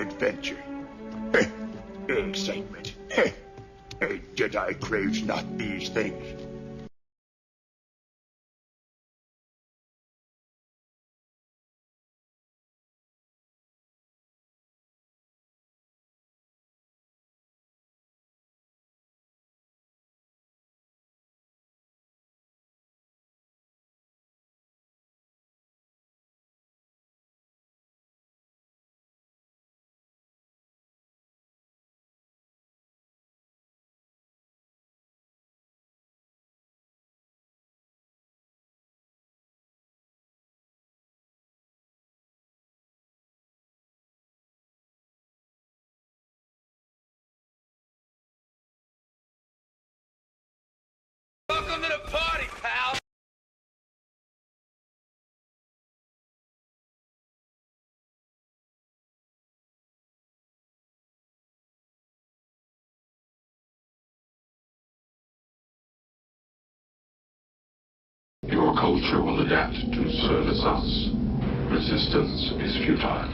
adventure. Excitement. Jedi craves not these things. Welcome to the party, pal! Your culture will adapt to service us. Resistance is futile.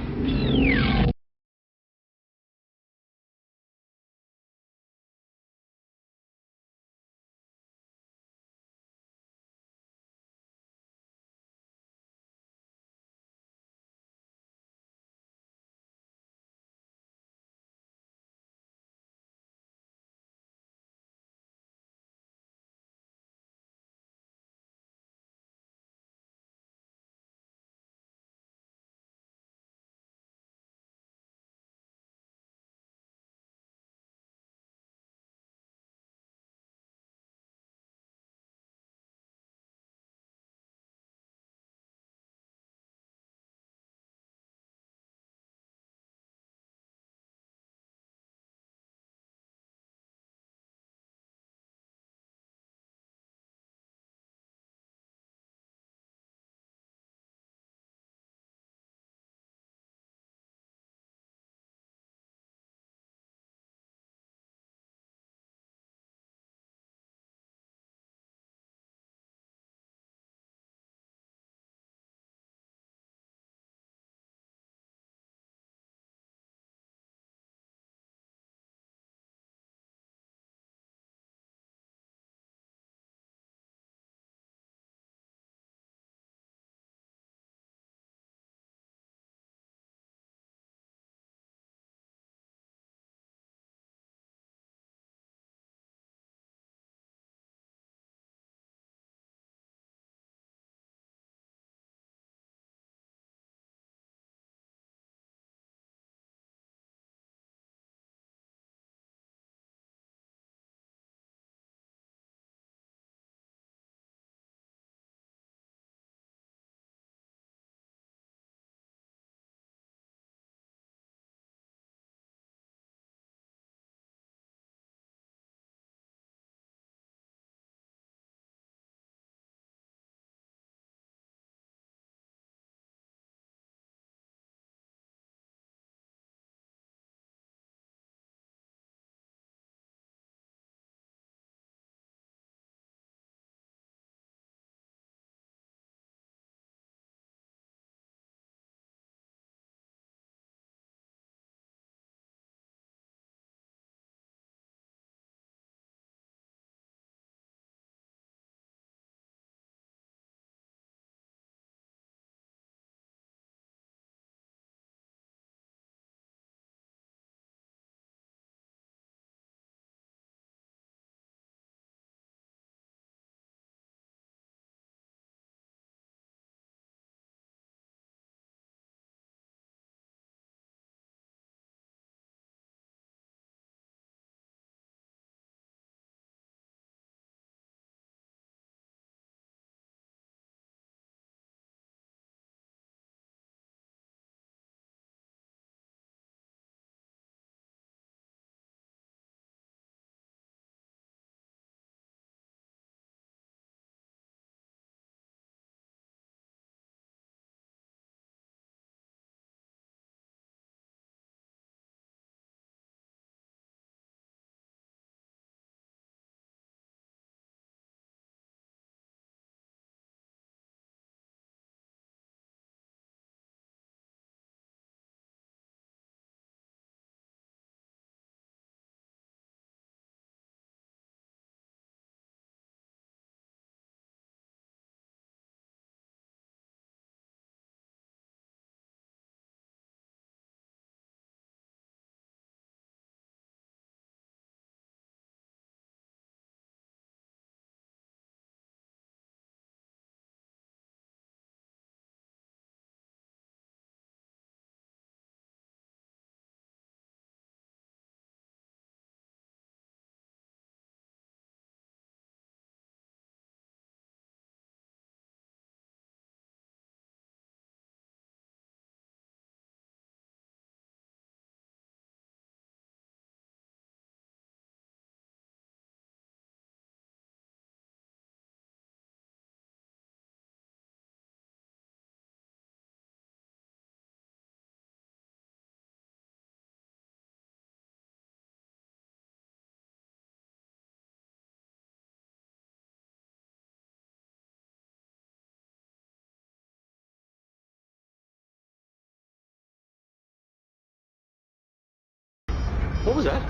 What was that?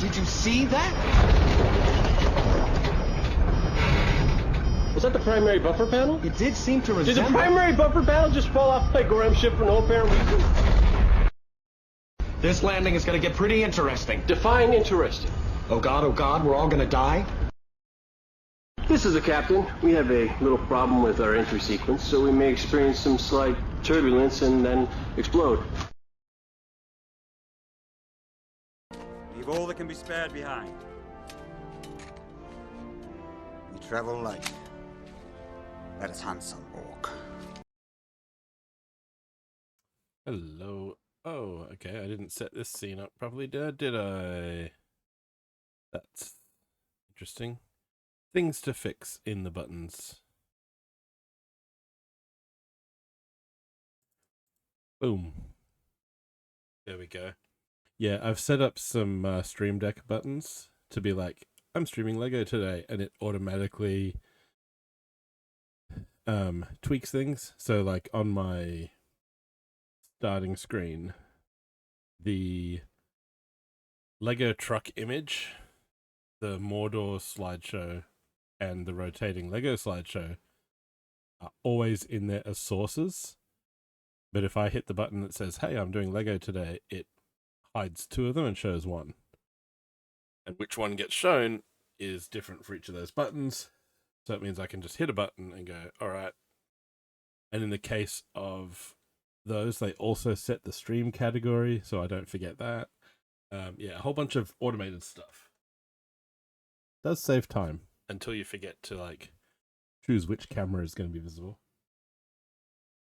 Did you see that? Was that the primary buffer panel? It did seem to Did resemble... the primary buffer panel just fall off like a ram ship for no apparent reason? This landing is gonna get pretty interesting. Define interesting. Oh God, we're all gonna die? This is the captain. We have a little problem with our entry sequence, so we may experience some slight turbulence and then explode. Leave all that can be spared behind. We travel light. Let us handsome walk. Hello. Oh, okay. I didn't set this scene up properly, did I? That's interesting. Things to fix in the buttons. Boom. There we go. Yeah, I've set up some Stream Deck buttons to be like, I'm streaming Lego today, and it automatically tweaks things. So like on my starting screen, the Lego truck image, the Mordor slideshow, and the rotating Lego slideshow are always in there as sources. But if I hit the button that says, hey, I'm doing Lego today, it hides two of them and shows one. And which one gets shown is different for each of those buttons. So it means I can just hit a button and go, all right. And in the case of those, they also set the stream category, so I don't forget that. Yeah, a whole bunch of automated stuff. Does save time until you forget to like choose which camera is going to be visible.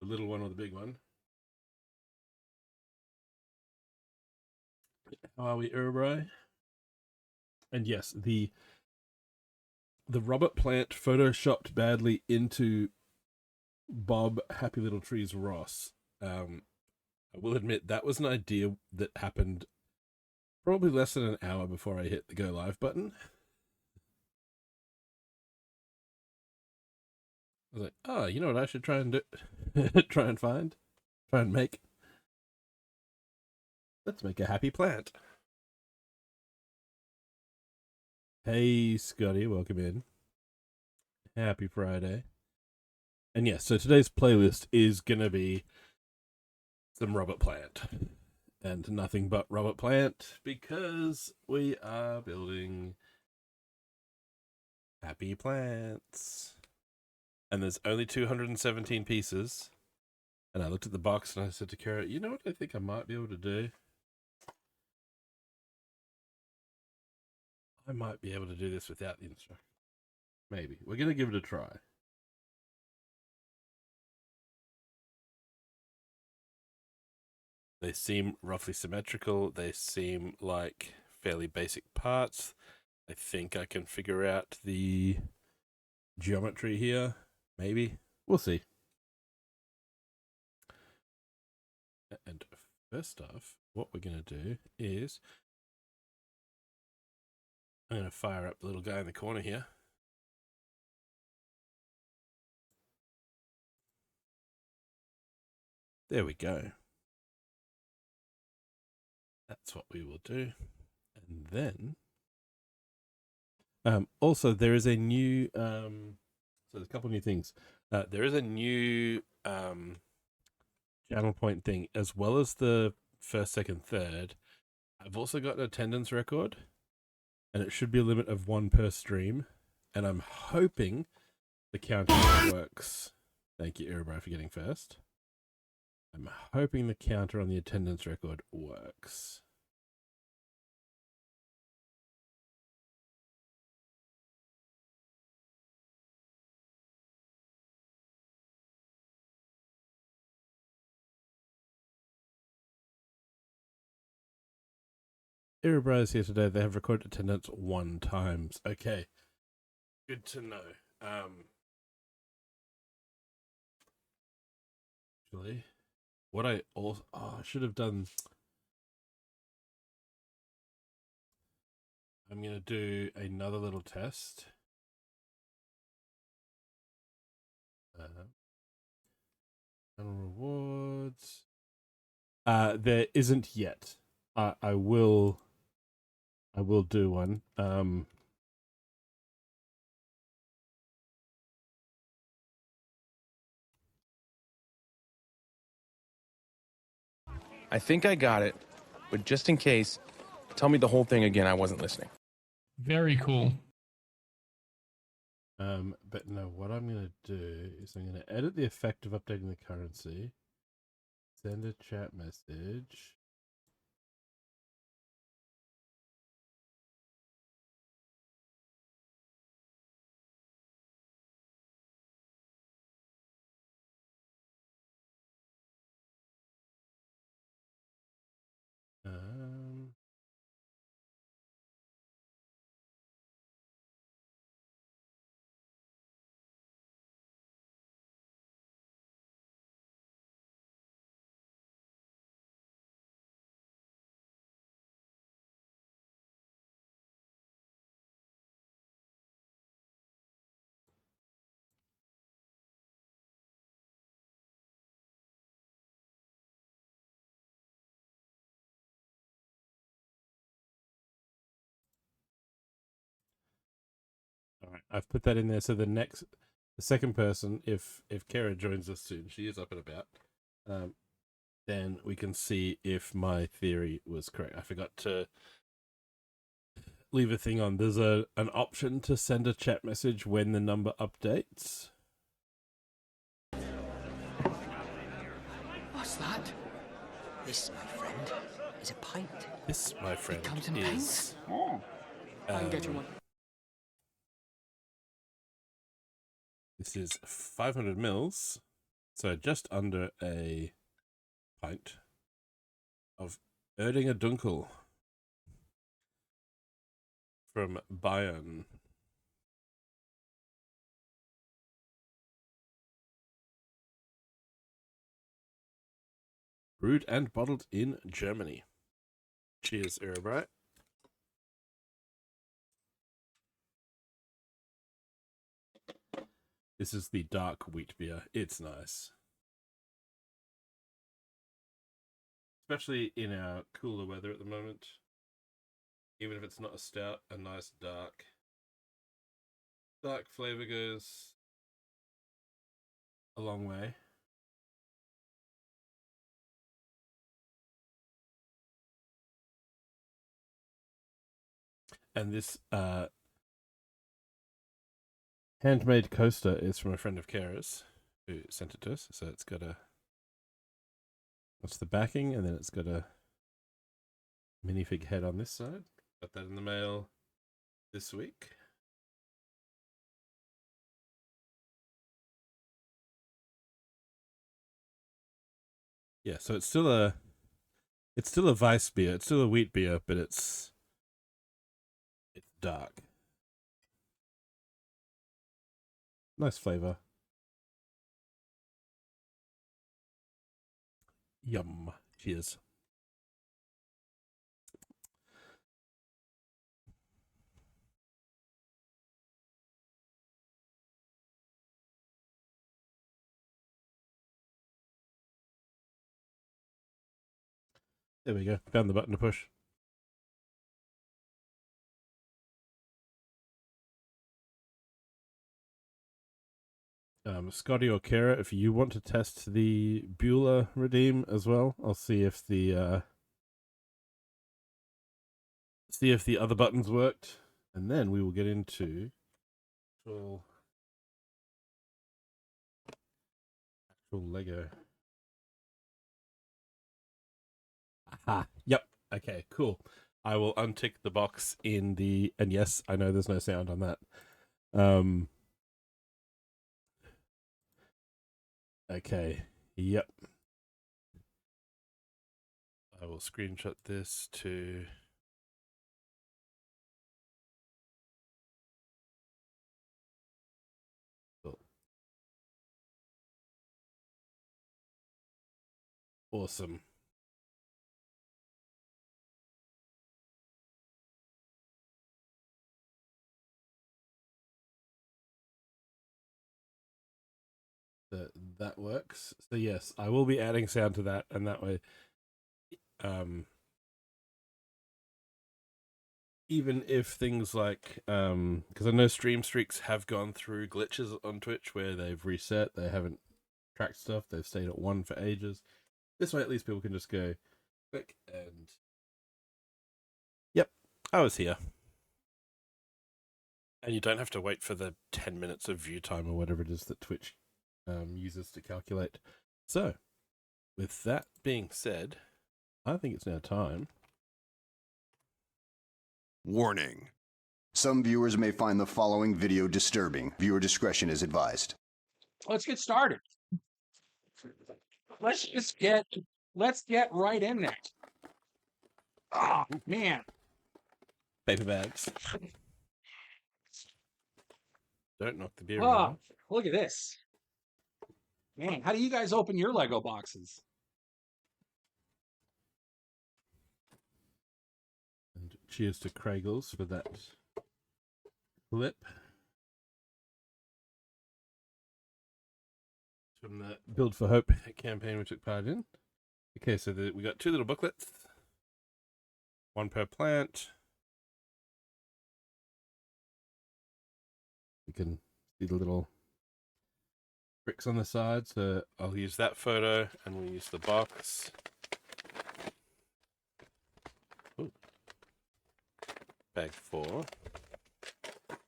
The little one or the big one. How are we, Uruguay? And yes, the Robert Plant photoshopped badly into Bob Happy Little Trees Ross. I will admit that was an idea that happened probably less than an hour before I hit the go live button. I was like, oh, you know what I should try and do? Try and make. Let's make a happy plant. Hey, Scotty, welcome in. Happy Friday. And yes, so today's playlist is going to be some Robert Plant. And nothing but Robert Plant, because we are building happy plants. And there's only 217 pieces. And I looked at the box and I said to Kara, you know what I think I might be able to do? I might be able to do this without the instructions. Maybe. We're going to give it a try. They seem roughly symmetrical. They seem like fairly basic parts. I think I can figure out the geometry here. Maybe. We'll see. And first off, what we're going to do is I'm going to fire up the little guy in the corner here. There we go. That's what we will do. And then also there is a new so there's a couple new things. There is a new channel point thing, as well as the first, second, third. I've also got an attendance record, and it should be a limit of 1 per stream. And I'm hoping the counter works. Thank you, Iribro, for getting first. I'm hoping the counter on the attendance record works. Iribro is here today. They have recorded attendance 1 times. Okay. Good to know. Actually, what I also I should have done. I'm gonna do another little test. Channel rewards. There isn't yet. I will I will do one. I think I got it, but just in case, tell me the whole thing again. I wasn't listening. Very cool. But no, what I'm going to do is I'm going to edit the effect of updating the currency, send a chat message. All right, I've put that in there. So the second person, if Kara joins us soon, she is up and about. Then we can see if my theory was correct. I forgot to leave a thing on. There's an option to send a chat message when the number updates. What's that? This, my friend, is a pint. This, my friend, It comes in is... pints? Oh. I'm getting one. This is 500 mils, so just under a pint of Erdinger Dunkel from Bayern. Brewed and bottled in Germany. Cheers, Erebright. This is the dark wheat beer. It's nice. Especially in our cooler weather at the moment. Even if it's not a stout, a nice dark flavor goes a long way. And this handmade coaster is from a friend of Kara's who sent it to us. So it's got what's the backing, and then it's got a minifig head on this side. Got that in the mail this week. Yeah, so it's still a Weiss beer. It's still a wheat beer, but it's dark. Nice flavor. Yum. Cheers. There we go. Found the button to push. Scotty or Kara, if you want to test the Beulah redeem as well, I'll see if the other buttons worked, and then we will get into actual Lego. Aha. Yep. Okay. Cool. I will untick the box in the, and yes, I know there's no sound on that. Okay. Yep. I will screenshot this to cool. Awesome. That works. So yes, I will be adding sound to that, and that way even if things like, because I know stream streaks have gone through glitches on Twitch where they've reset, they haven't tracked stuff, they've stayed at 1 for ages. This way, at least people can just go click and, yep, I was here. And you don't have to wait for the 10 minutes of view time or whatever it is that Twitch uses to calculate. So, with that being said, I think it's now time. Warning. Some viewers may find the following video disturbing. Viewer discretion is advised. Let's get started. Let's get right in there. Oh, man. Paper bags. Don't knock the beer Oh, around. look at this. Man, how do you guys open your Lego boxes? And cheers to Kraigles for that clip. From the Build for Hope campaign we took part in. Okay, so we got 2 little booklets. 1 per plant. You can see the little bricks on the side, so I'll use that photo and we'll use the box. Ooh. Bag 4.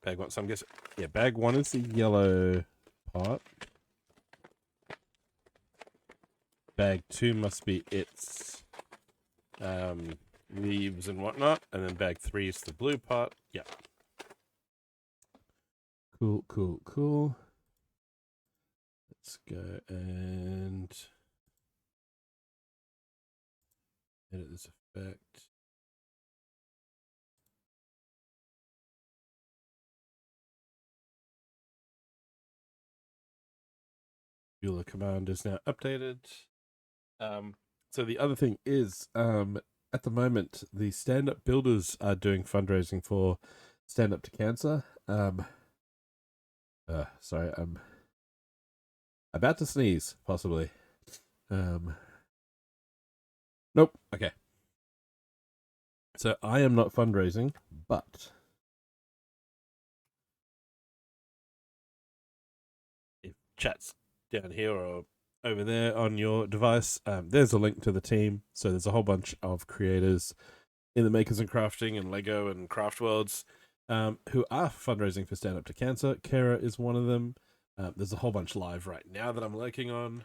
Bag 1, so I'm guessing, yeah, bag 1 is the yellow pot. Bag 2 must be its leaves and whatnot, and then bag 3 is the blue pot. Yeah. Cool, cool, cool. Let's go and edit this effect. Bueller command is now updated. So the other thing is, at the moment, the stand-up builders are doing fundraising for Stand Up to Cancer. Sorry, I'm about to sneeze, possibly. Nope. Okay. So I am not fundraising, but if chat's down here or over there on your device, there's a link to the team. So there's a whole bunch of creators in the Makers and Crafting and Lego and Craft Worlds who are fundraising for Stand Up to Cancer. Kara is one of them. There's a whole bunch live right now that I'm working on.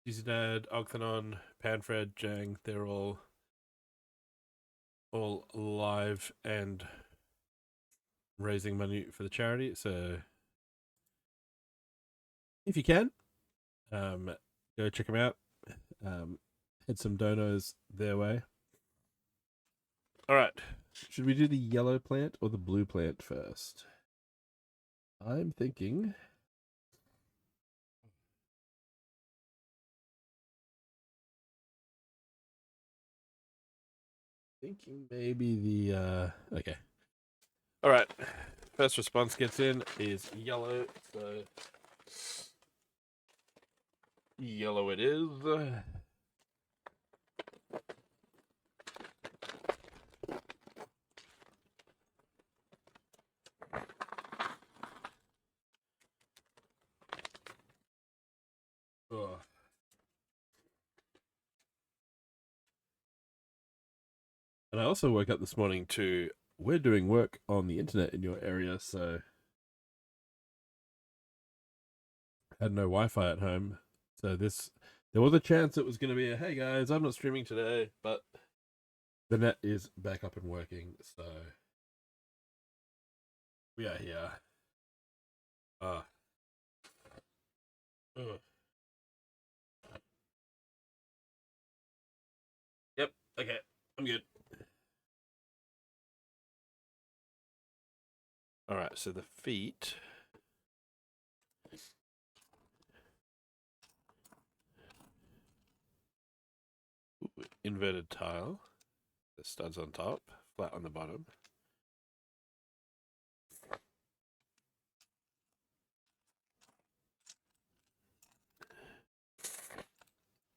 Easy Dad, Ogthanon, Panfred, Jang, they're all live and raising money for the charity. So if you can, go check them out. Head some donos their way. All right. Should we do the yellow plant or the blue plant first? I'm thinking maybe the okay. All right. First response gets in is yellow, so yellow it is. Oh. And I also woke up this morning to, we're doing work on the internet in your area, so I had no Wi-Fi at home. So there was a chance it was going to be a, hey guys, I'm not streaming today, but the net is back up and working, so we are here. Yep, okay, I'm good. Alright, so the feet. Ooh, inverted tile. The studs on top, flat on the bottom.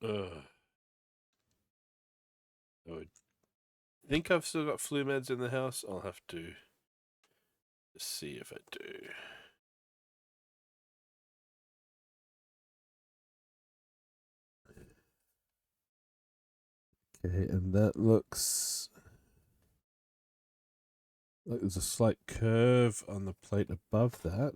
Oh, think I've still got flu meds in the house. I'll have to see if I do. Okay, and that looks like there's a slight curve on the plate above that.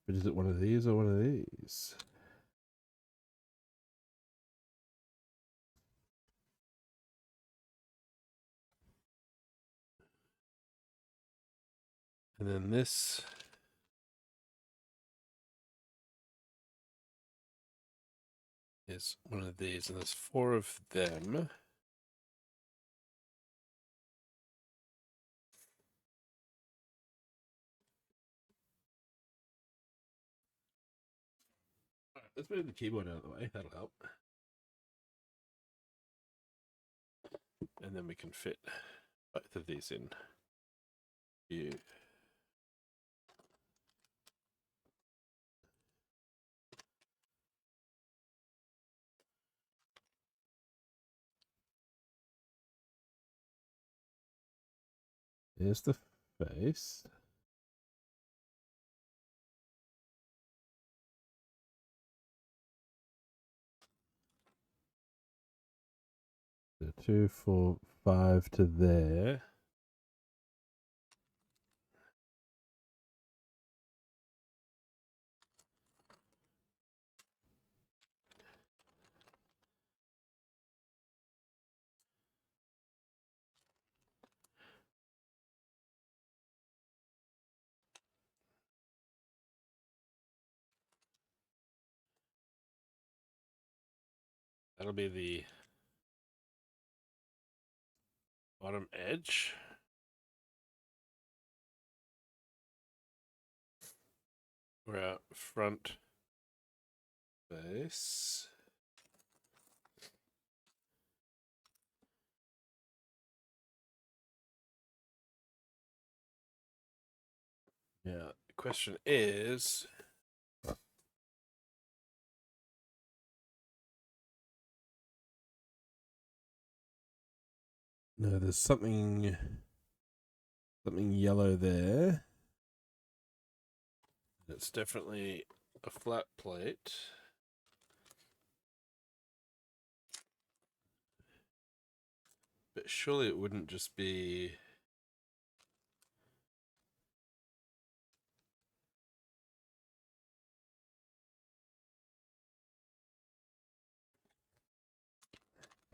But is it one of these or one of these? And then this is one of these, and there's 4 of them. All right, let's move the keyboard out of the way. That'll help. And then we can fit both of these in. Here's the face. So 2, 4, 5 to there. That'll be the bottom edge. We're out front face. Yeah, the question is, no, there's something yellow there. It's definitely a flat plate. But surely it wouldn't just be...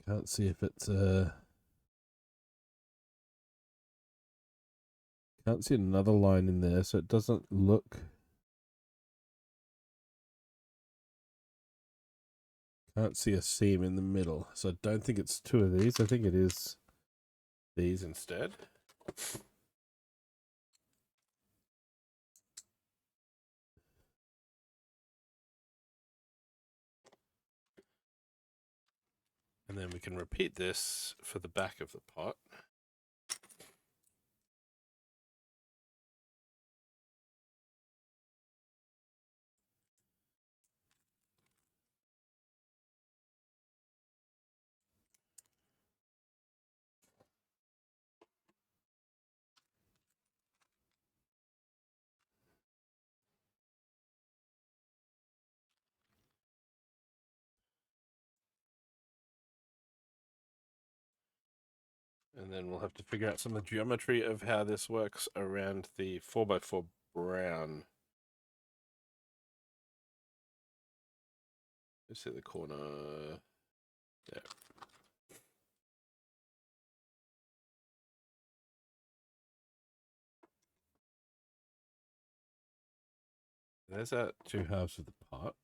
Can't see if it's can't see another line in there, so it doesn't look... Can't see a seam in the middle, so I don't think it's 2 of these. I think it is these instead. And then we can repeat this for the back of the pot. And then we'll have to figure out some of the geometry of how this works around the 4x4 brown. Let's see the corner. Yeah. There's our 2 halves of the pot.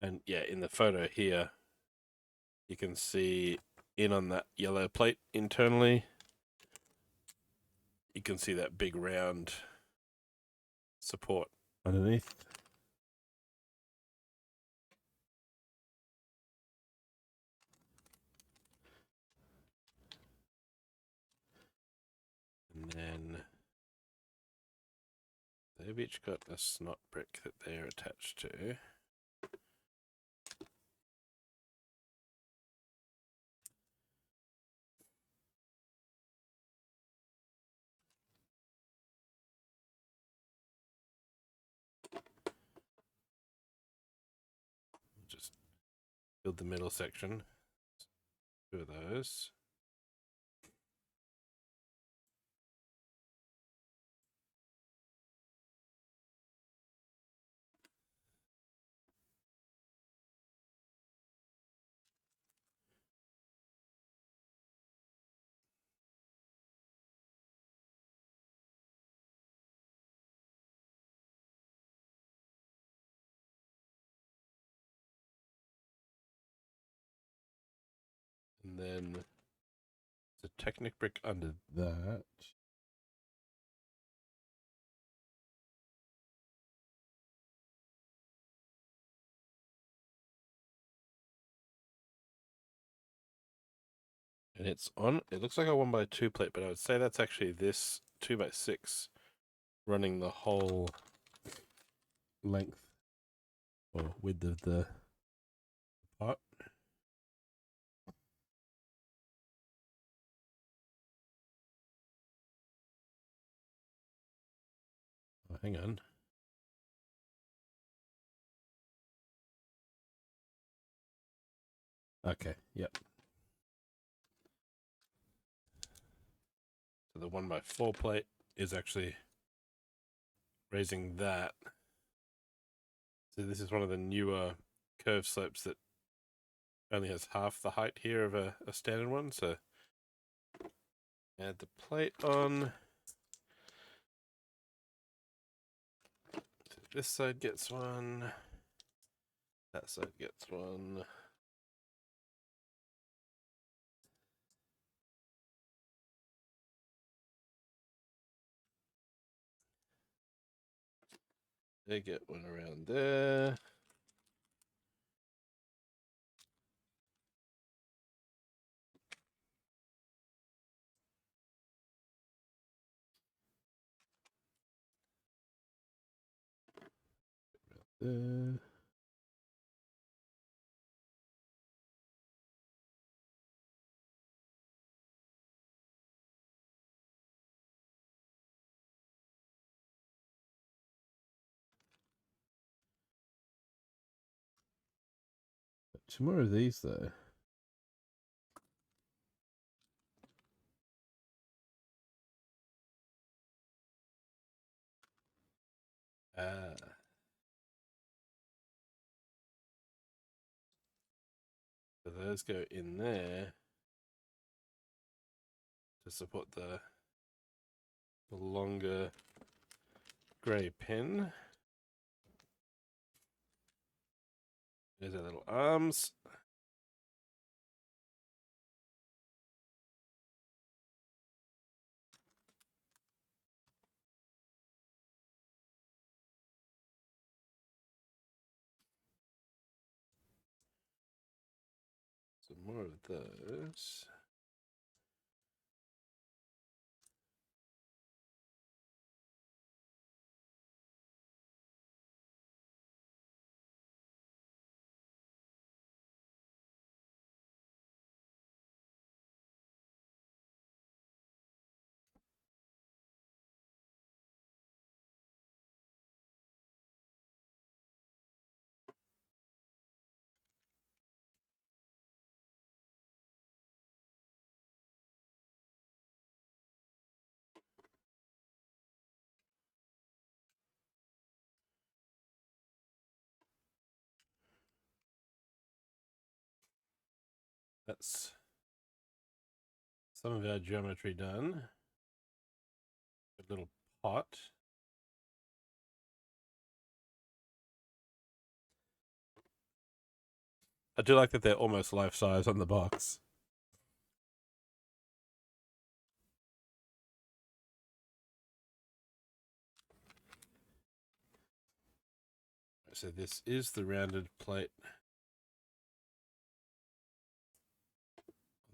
And yeah, in the photo here, you can see in on that yellow plate internally, you can see that big round support underneath. And then they've each got a snot brick that they're attached to. Just build the middle section. 2 of those. And then the Technic brick under that. And it's on, it looks like a 1x2 plate, but I would say that's actually this 2x6 running the whole length or width of the pot. Oh, hang on. Okay, yep. So the 1x4 plate is actually raising that. So this is one of the newer curve slopes that only has half the height here of a standard one. So add the plate on. So this side gets one. That side gets one. They get one around there. There. Two more of these though. So those go in there to support the longer grey pin. There's our little arms. Some more of those. That's some of our geometry done. A little pot. I do like that they're almost life size on the box. So this is the rounded plate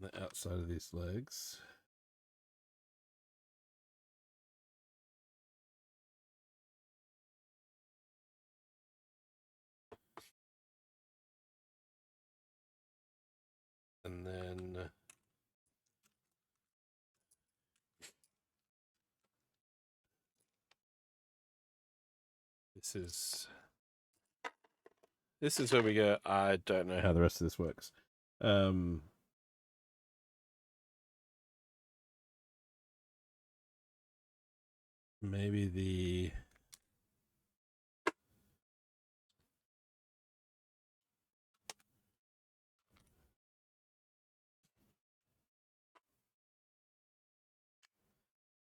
on the outside of these legs. This is where we go. I don't know how the rest of this works. Maybe the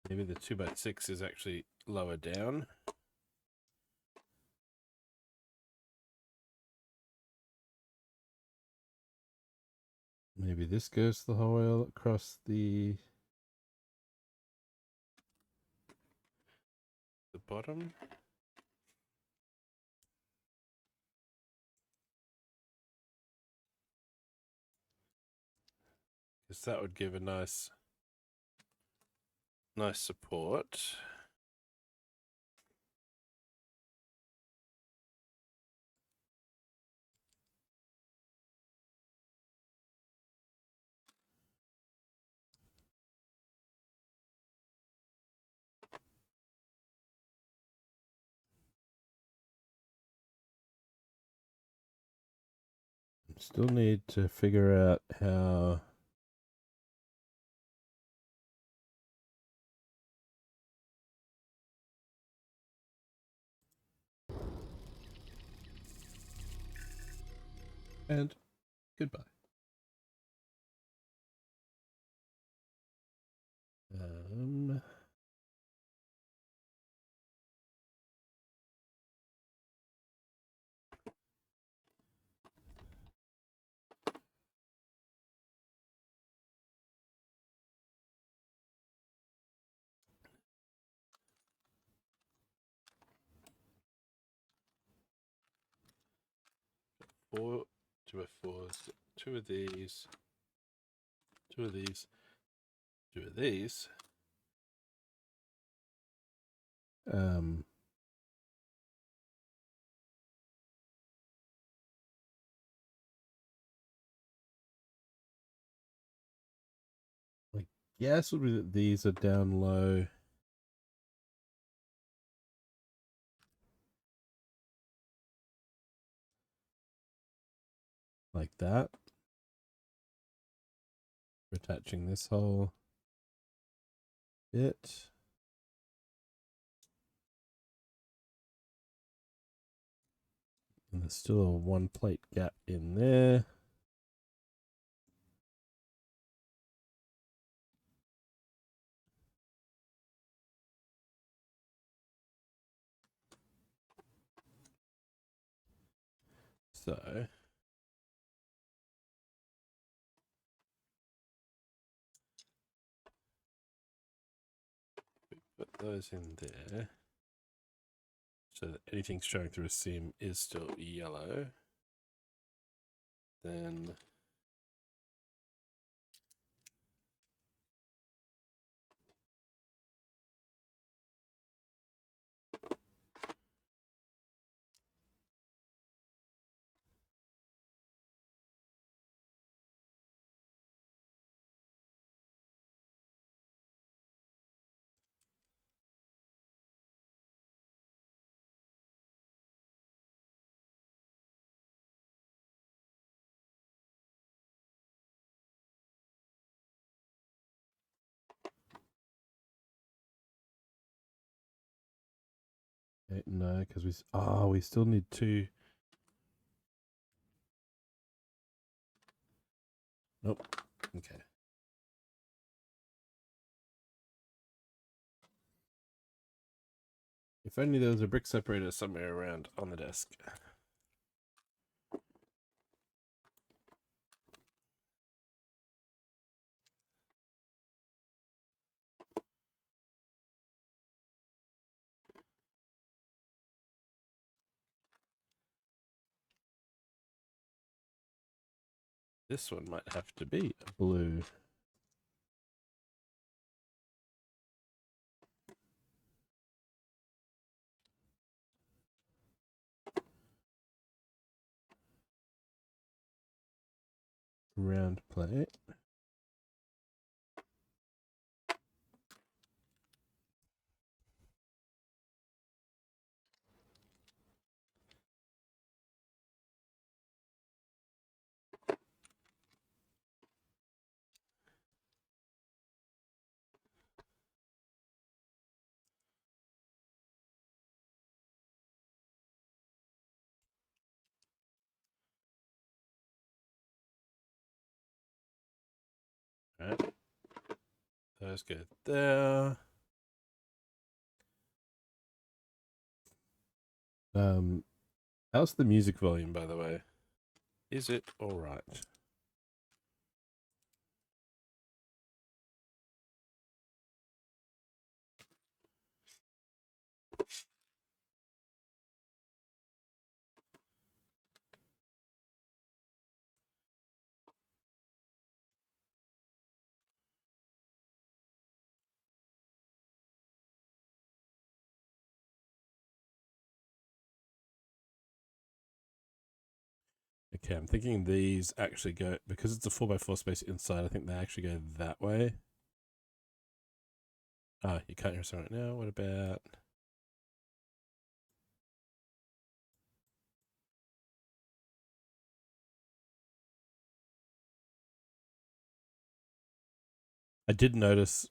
2x6 is actually lower down. Maybe this goes the whole way across the bottom. Because that would give a nice support. Still need to figure out how and goodbye. Two of fours, two of these, two of these, two of these. I guess would be that these are down low. Like that. Attaching this whole bit. And there's still a one plate gap in there. So put those in there so that anything showing through a seam is still yellow. Then no, because we still need two. Nope. Okay. If only there was a brick separator somewhere around on the desk. This one might have to be a blue. Round plate. those go there. How's the music volume, by the way? Is it all right? Okay, I'm thinking these actually go, because it's a 4x4 space inside, I think they actually go that way. Ah, you can't hear something right now. What about... I did notice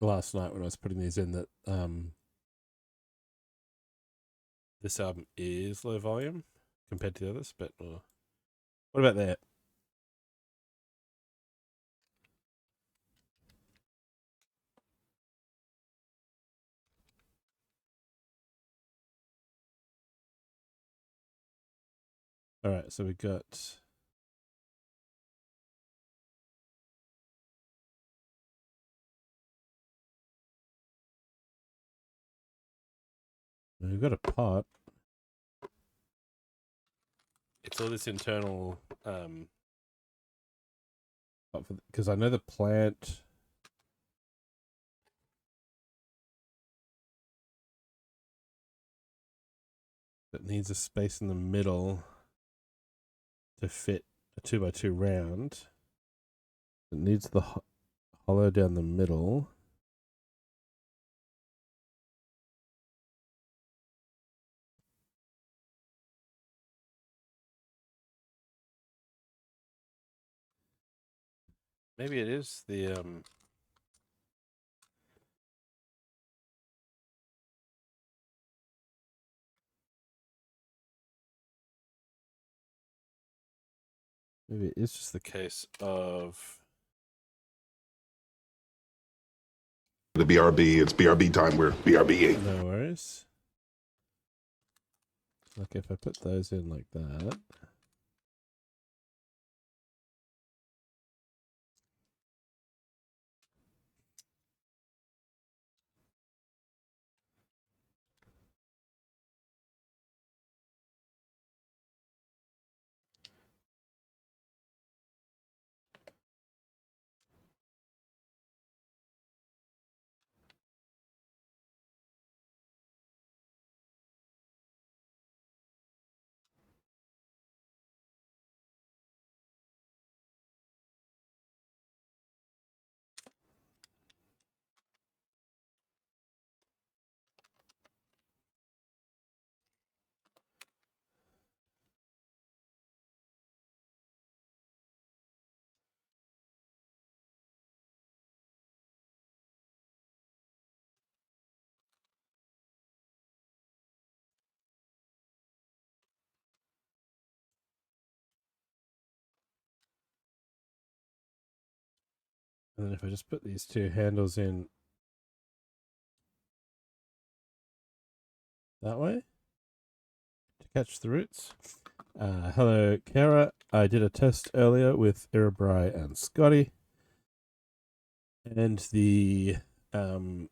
last night when I was putting these in that this album is low volume compared to the others, but what about that? All right, so we got... We've got a pot. It's all this internal... because I know the plant... that needs a space in the middle to fit a 2x2 round. It needs the hollow down the middle. Maybe it is the maybe it is just the case of The BRB, it's BRB time. We're BRBing. no worries. Like if I put those in like that. And then if I just put these two handles in that way to catch the roots. Hello, Kara. I did a test earlier with Irabri and Scotty. And the very,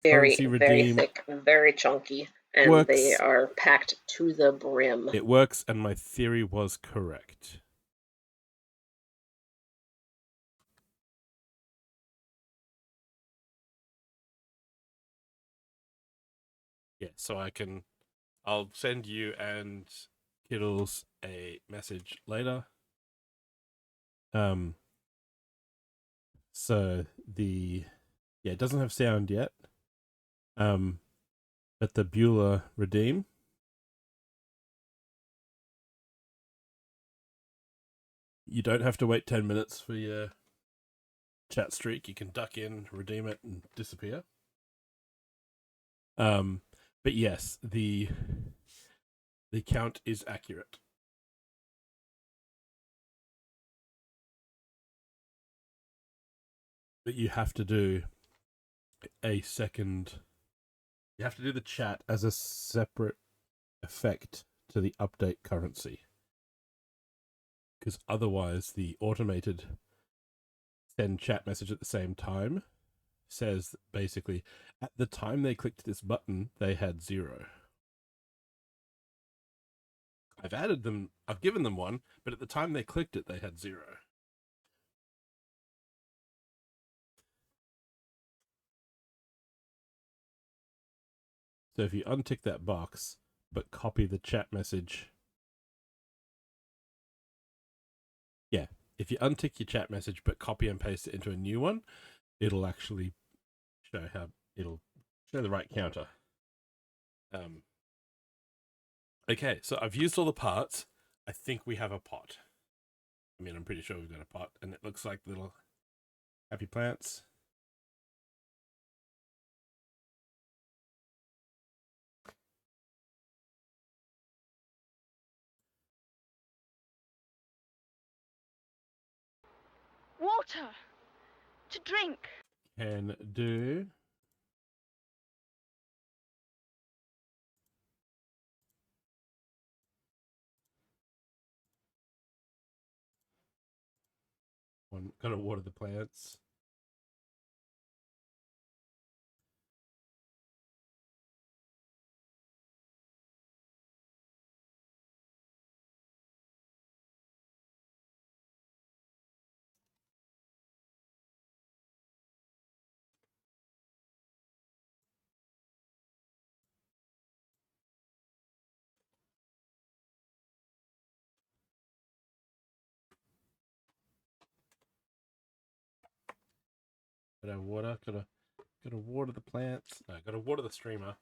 currency very redeem thick, very chunky, and works. they are packed to the brim. It works, and my theory was correct. Yeah, so I'll send you and Kittles a message later. So it doesn't have sound yet. But the Beulah Redeem. You don't have to wait 10 minutes for your chat streak. You can duck in, redeem it, and disappear. But yes, the count is accurate. but you have to do a second. You have to do the chat as a separate effect to the update currency, because otherwise the automated send chat message at the same time says basically at the time they clicked this button they had 0. I've given them 1, but at the time they clicked it they had 0. So if you untick that box but copy the chat message, if you untick your chat message but copy and paste it into a new one, it'll actually it'll show the right counter. Okay, so I've used all the parts. I think we have a pot. I mean, I'm pretty sure we've got a pot, and it looks like little happy plants. Water to drink. Can do. Gotta water the plants. Gotta water the plants. No, gotta water the streamer.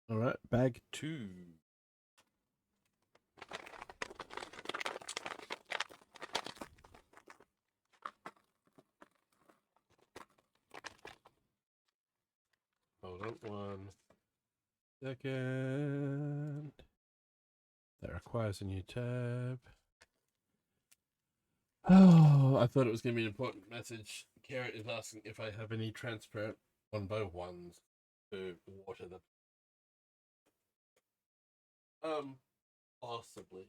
All right, bag 2. Hold on 1 second. That requires a new tab. Oh, I thought it was going to be an important message. Carrot is asking if I have any transparent 1x1s to water them. Possibly.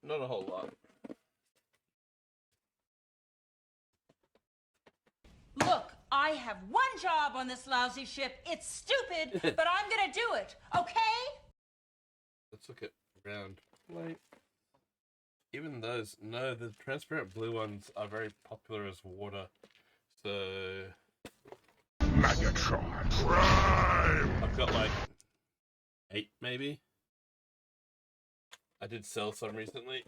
Not a whole lot. Look, I have one job on this lousy ship. It's stupid, but I'm gonna do it, okay? Let's look at round plate. Even those, no, the transparent blue ones are very popular as water. So Megatron Prime! I've got like 8 maybe. I did sell some recently.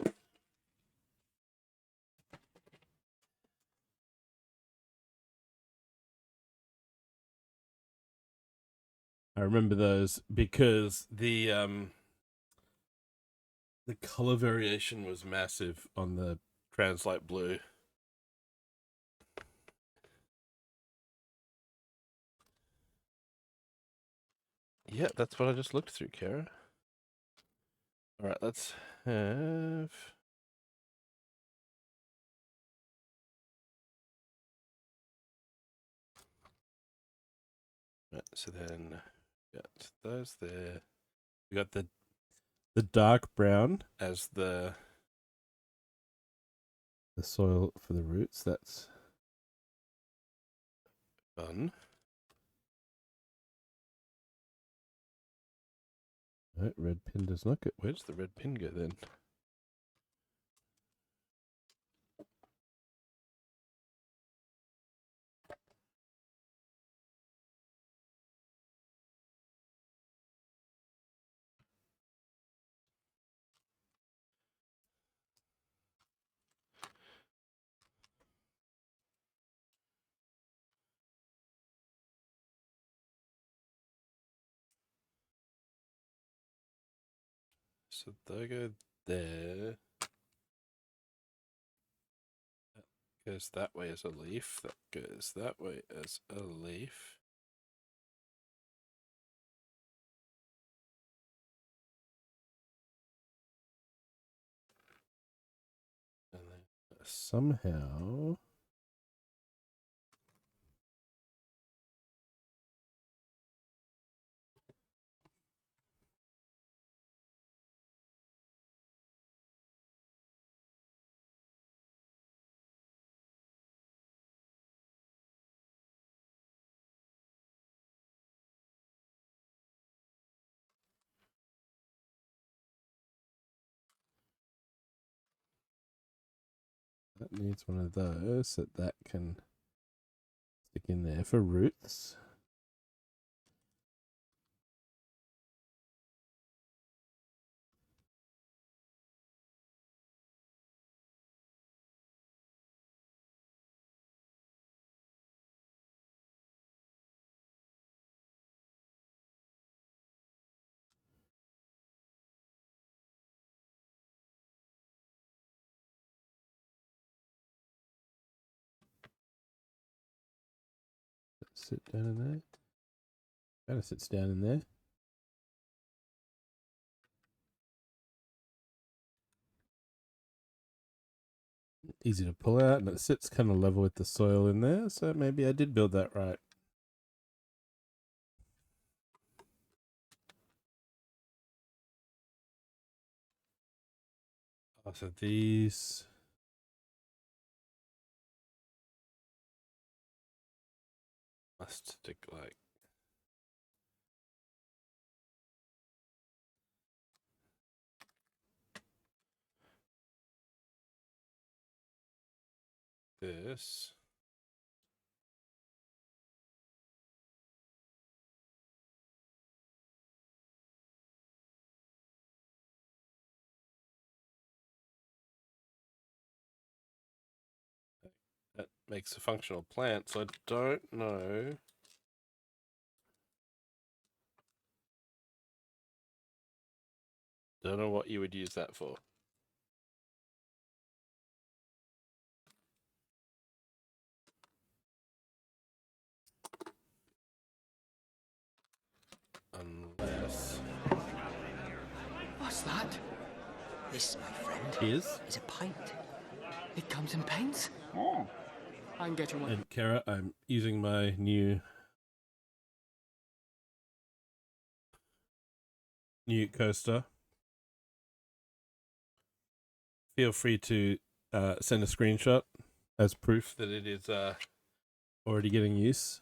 I remember those because the color variation was massive on the Translite Blue. Yeah, that's what I just looked through, Kara. All right, let's have... Right, so then got those there. We got the dark brown as the soil for the roots. That's fun. No, red pin does not go. Where does the red pin go then? So they go there. That goes that way as a leaf. That goes that way as a leaf. And then somehow that needs one of those that can stick in there for roots. Sit down in there. Kind of sits down in there. Easy to pull out, and it sits kind of level with the soil in there, so maybe I did build that right. Oh, so these must stick like this. That makes a functional plant, so I don't know. Don't know what you would use that for. Unless... What's that? This, my friend, is a pint. It comes in pints? Oh. I can get you one. And Kara, I'm using my new coaster. Feel free to send a screenshot as proof that it is already getting use.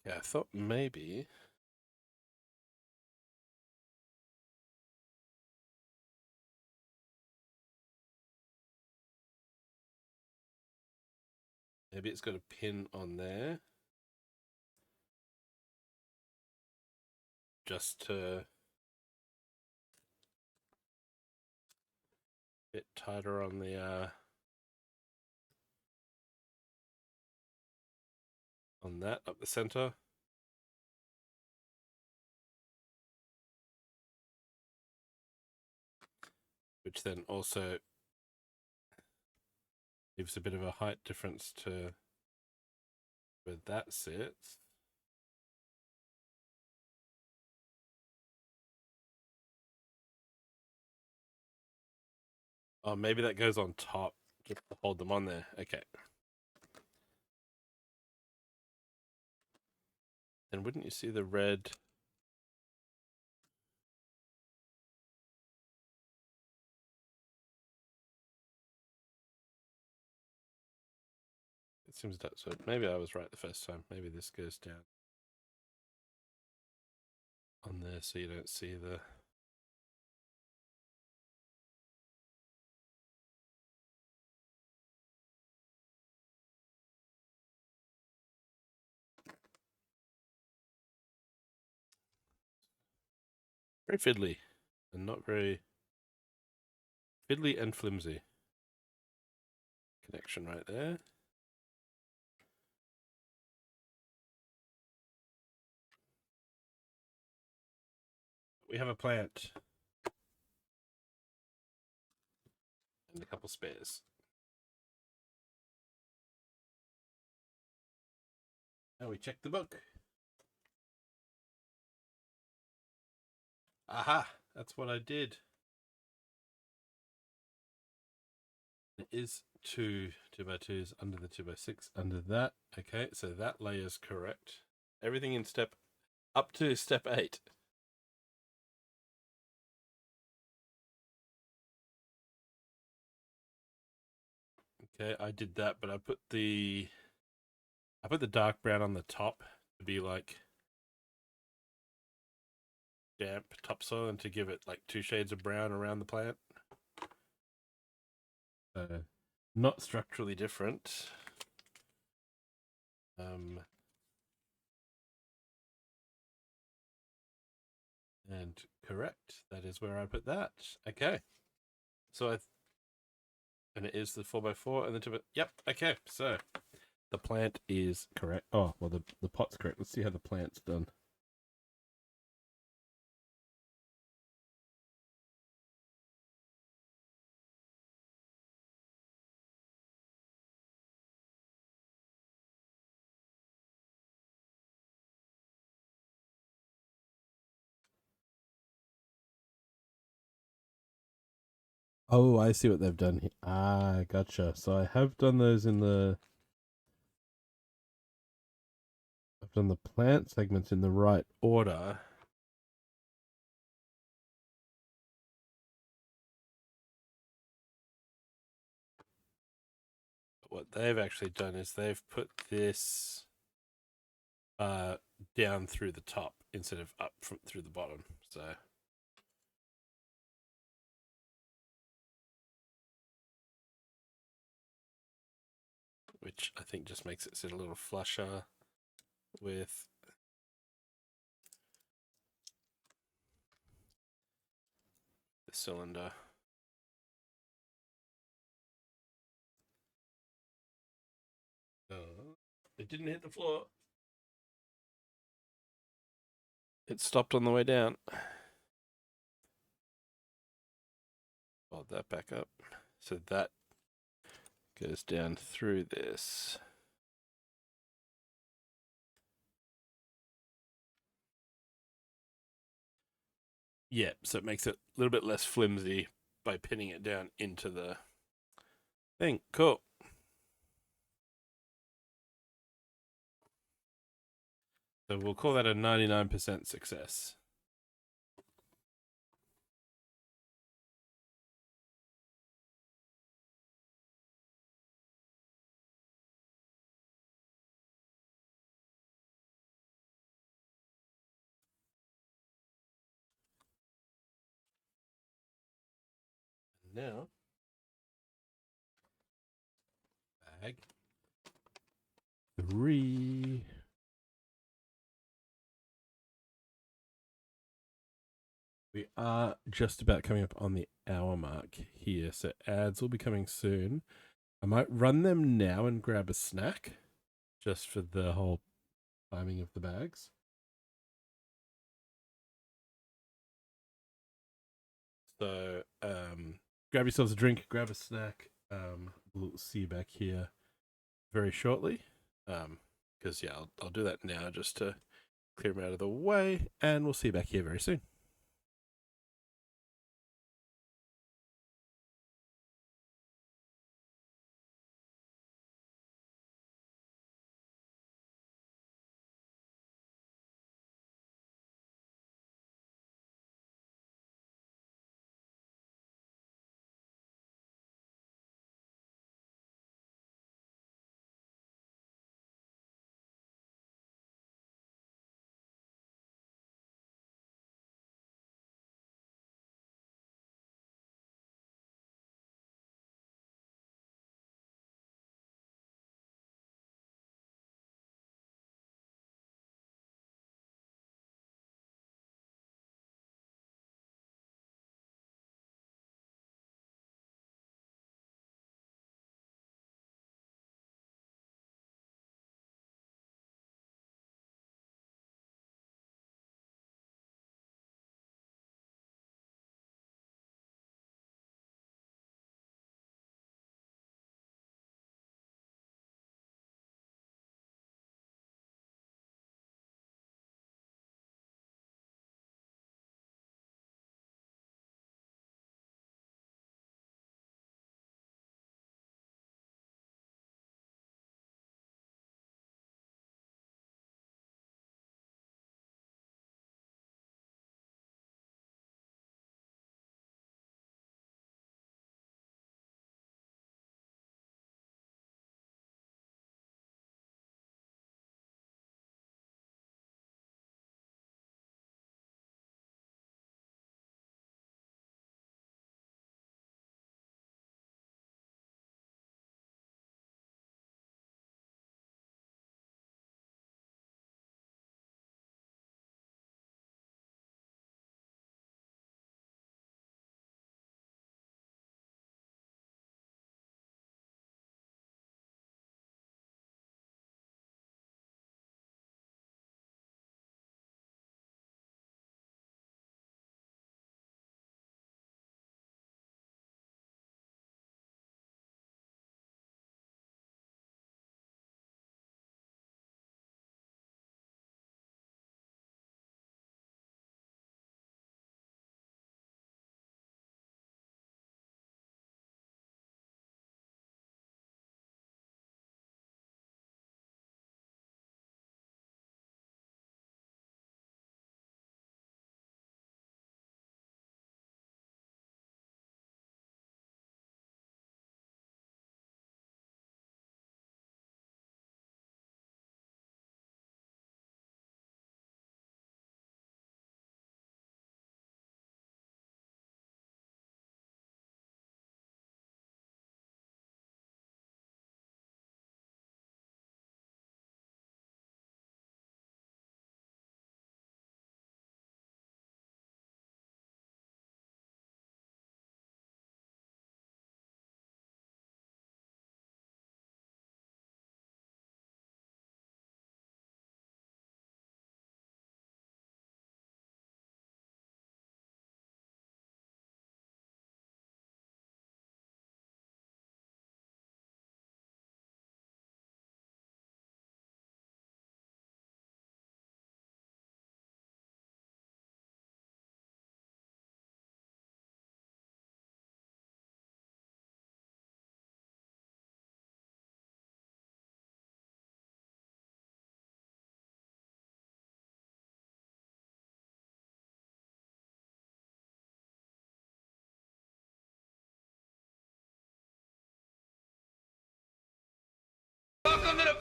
Yeah, I thought maybe... Maybe it's got a pin on there. Just to... bit tighter on the... on that, up the center. Which then also gives a bit of a height difference to where that sits. Oh, maybe that goes on top just to hold them on there. Okay. And wouldn't you see the red It seems that so. Maybe I was right the first time. Maybe this goes down on there so you don't see the. Very fiddly and not very fiddly and flimsy connection right there. We have a plant and a couple spares. Now we check the book. Aha! That's what I did. It is 2x2s under the 2x6 under that. Okay, so that layer's correct. Everything in step up to step 8. Okay, I did that, but I put the dark brown on the top to be like damp topsoil and to give it like 2 shades of brown around the plant. So not structurally different. And correct. That is where I put that. Okay. So and it is the 4x4 and the 2x. Yep. Okay. So the plant is correct. Oh, well, the pot's correct. Let's see how the plant's done. Oh, I see what they've done here. Ah, gotcha. So I have done those in the... I've done the plant segments in the right order. But what they've actually done is they've put this down through the top instead of up through the bottom. So... which I think just makes it sit a little flusher with the cylinder. It didn't hit the floor. It stopped on the way down. Fold that back up. So that goes down through this. Yeah, so it makes it a little bit less flimsy by pinning it down into the thing. Cool. So we'll call that a 99% success. Now, bag 3. We are just about coming up on the hour mark here, so ads will be coming soon. I might run them now and grab a snack, just for the whole timing of the bags. So, grab yourselves a drink, grab a snack. We'll see you back here very shortly. Because yeah, I'll do that now just to clear them out of the way, and we'll see you back here very soon.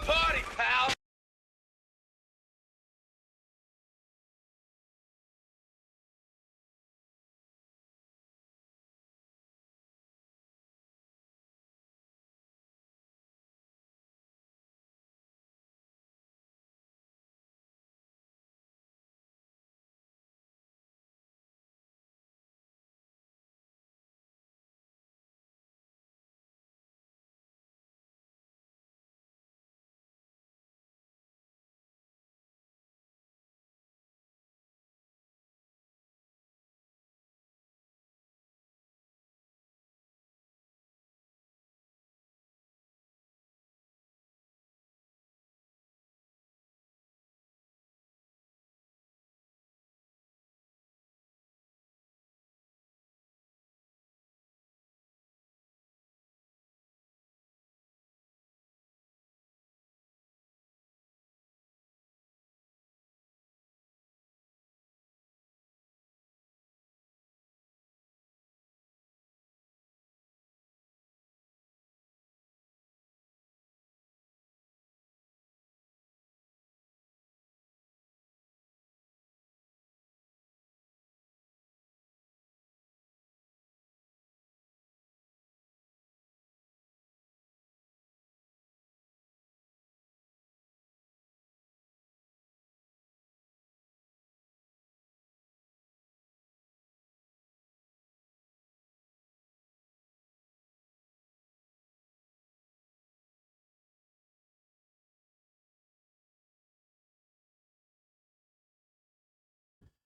party, pal!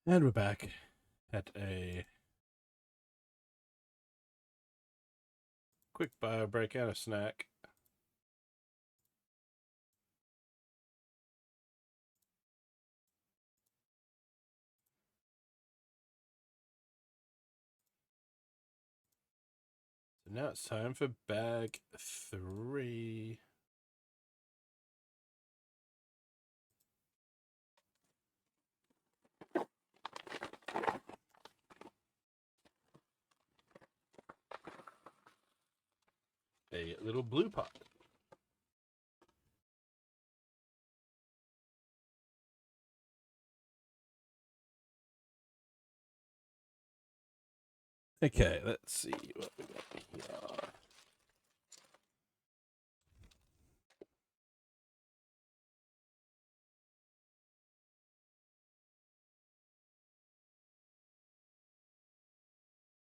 And we're back at a quick bio break and a snack. So now it's time for bag 3. A little blue pot. Okay, let's see what we got here.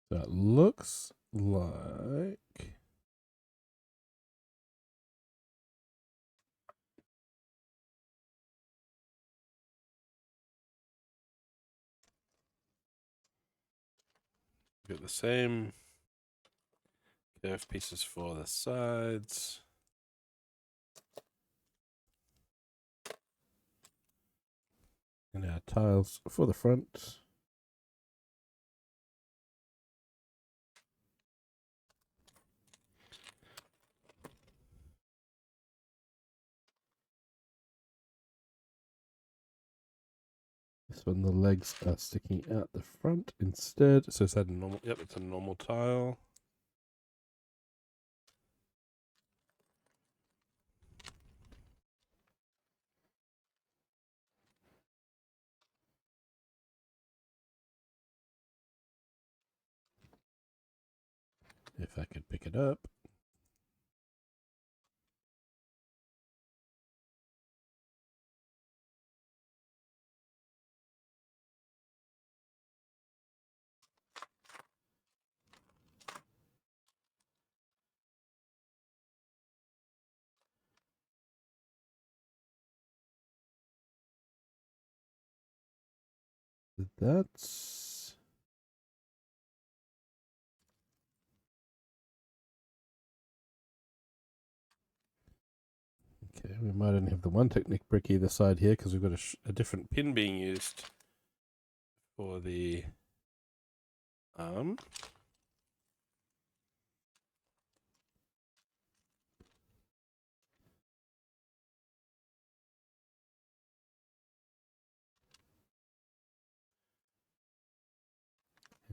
That looks like got the same curve pieces for the sides. And our tiles for the front. This one, the legs are sticking out the front instead. So is that a normal? Yep, it's a normal tile. If I could pick it up. That's okay. We might only have the one Technic brick either side here because we've got a different pin being used for the arm.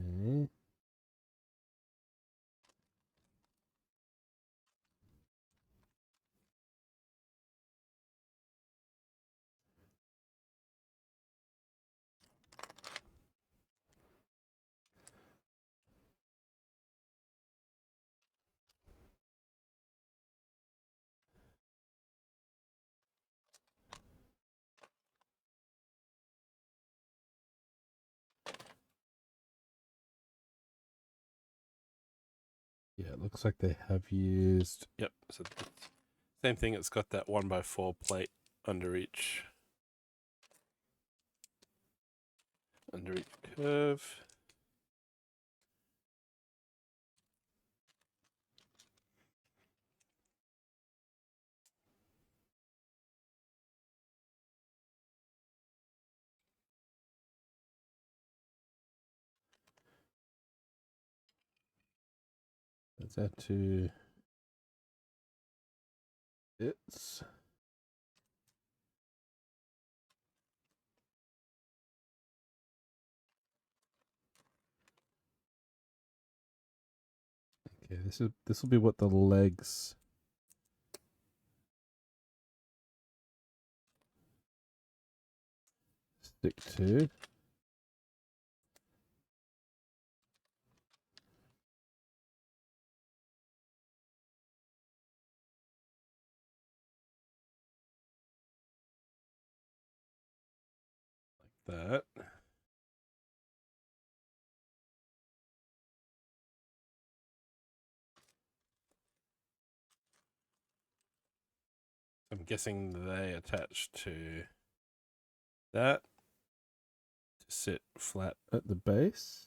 Okay. Yeah, it looks like they have used. Yep. So same thing. It's got that 1x4 plate under each curve. That's that to its. Okay, this will be what the legs stick to. Like that. I'm guessing they attach to that to sit flat at the base.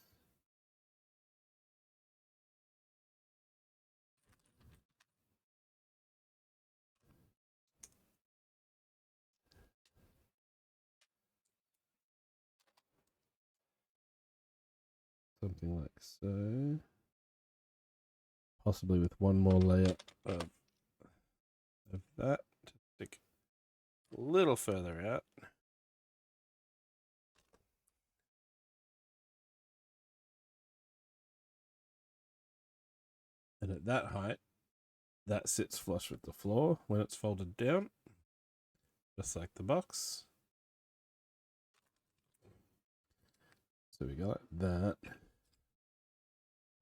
Something like so. Possibly with one more layer of that to stick a little further out. And at that height, that sits flush with the floor when it's folded down, just like the box. So we got that.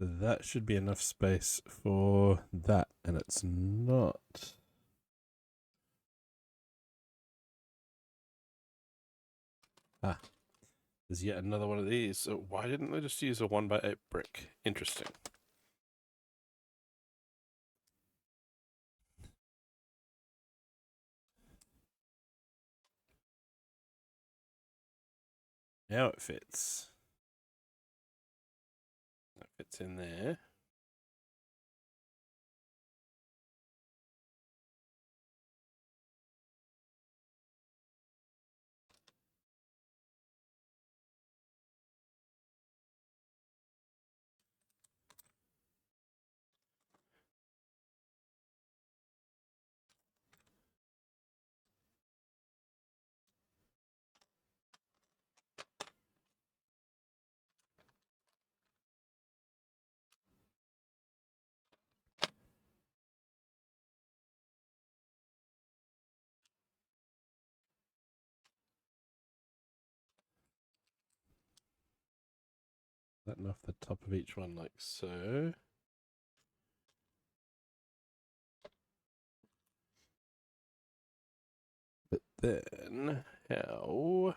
That should be enough space for that, and it's not. Ah, there's yet another one of these. So why didn't they just use a 1x8 brick? Interesting. Now it fits. It fits in there. Flatten off the top of each one like so. But then, how?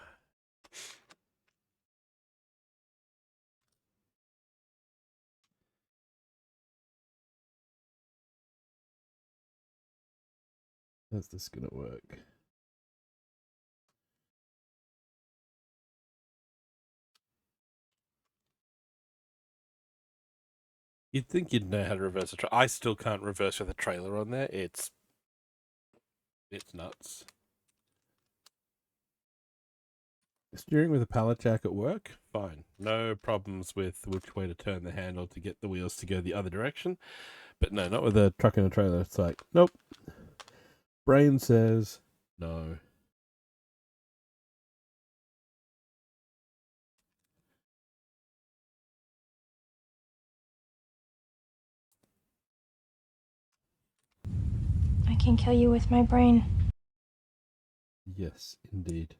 How's this gonna work? You'd think you'd know how to reverse a trailer. I still can't reverse with a trailer on there. It's nuts. Steering with a pallet jack at work, fine. No problems with which way to turn the handle to get the wheels to go the other direction. But no, not with a truck and a trailer. It's like, nope. Brain says no. I can kill you with my brain. Yes, indeed.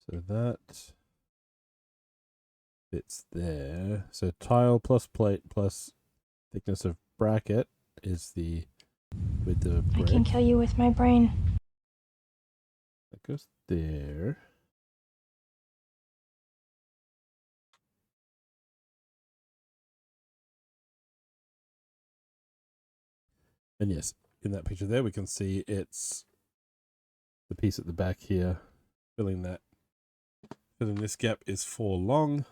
So that fits there. So tile plus plate plus thickness of bracket is the with the brick. I can kill you with my brain. goes there. And yes, in that picture there, we can see it's the piece at the back here, filling this gap is 4 long.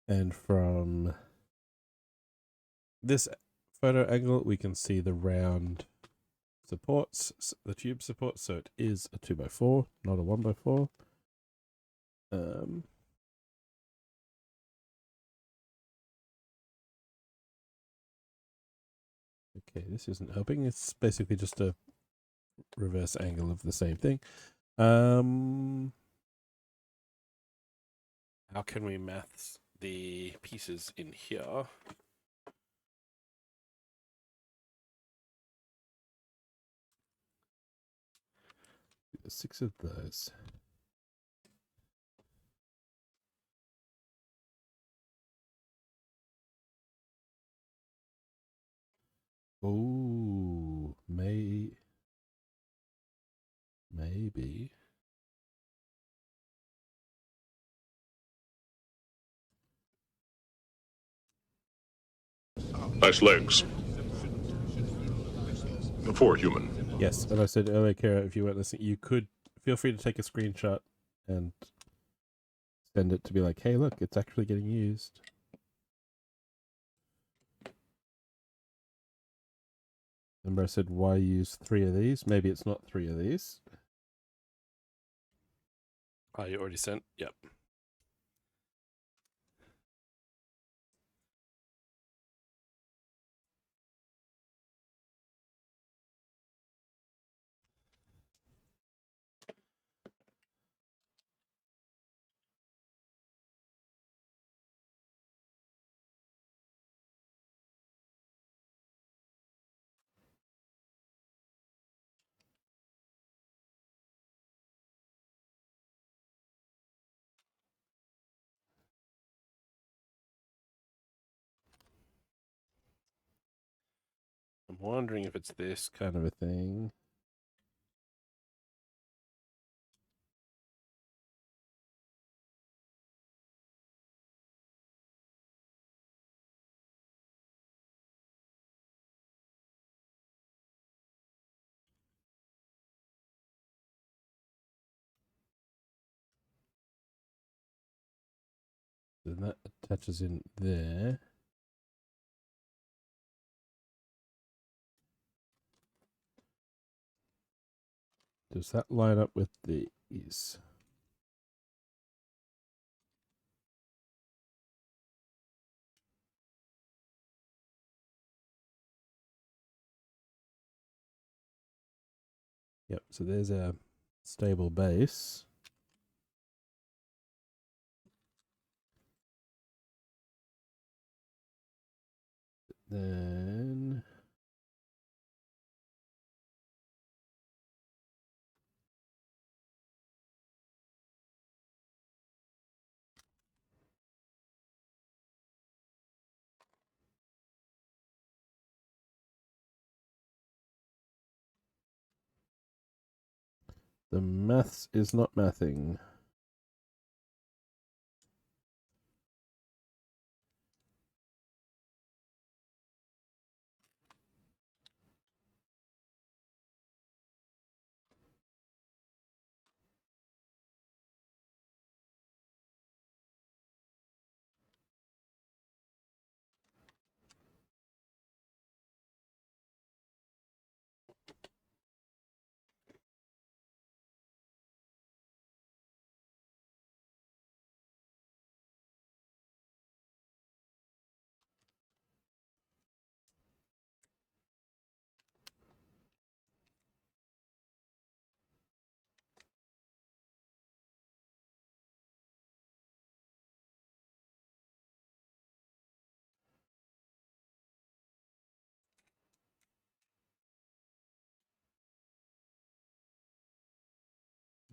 And from this photo angle, we can see the round supports, the tube supports. So it is a 2x4, not a 1x4. Okay, this isn't helping. It's basically just a reverse angle of the same thing. How can we maths the pieces in here? There's 6 of those. Oh, maybe. Nice legs. For a human. Yes, and I said earlier, Kara, if you weren't listening, you could feel free to take a screenshot and send it to be like, hey, look, it's actually getting used. Remember I said, why use 3 of these? Maybe it's not 3 of these. Oh, you already sent? Yep. I'm wondering if it's this kind of a thing. Then that attaches in there. Does that line up with these? Yep, so there's a stable base. Then the maths is not mathing.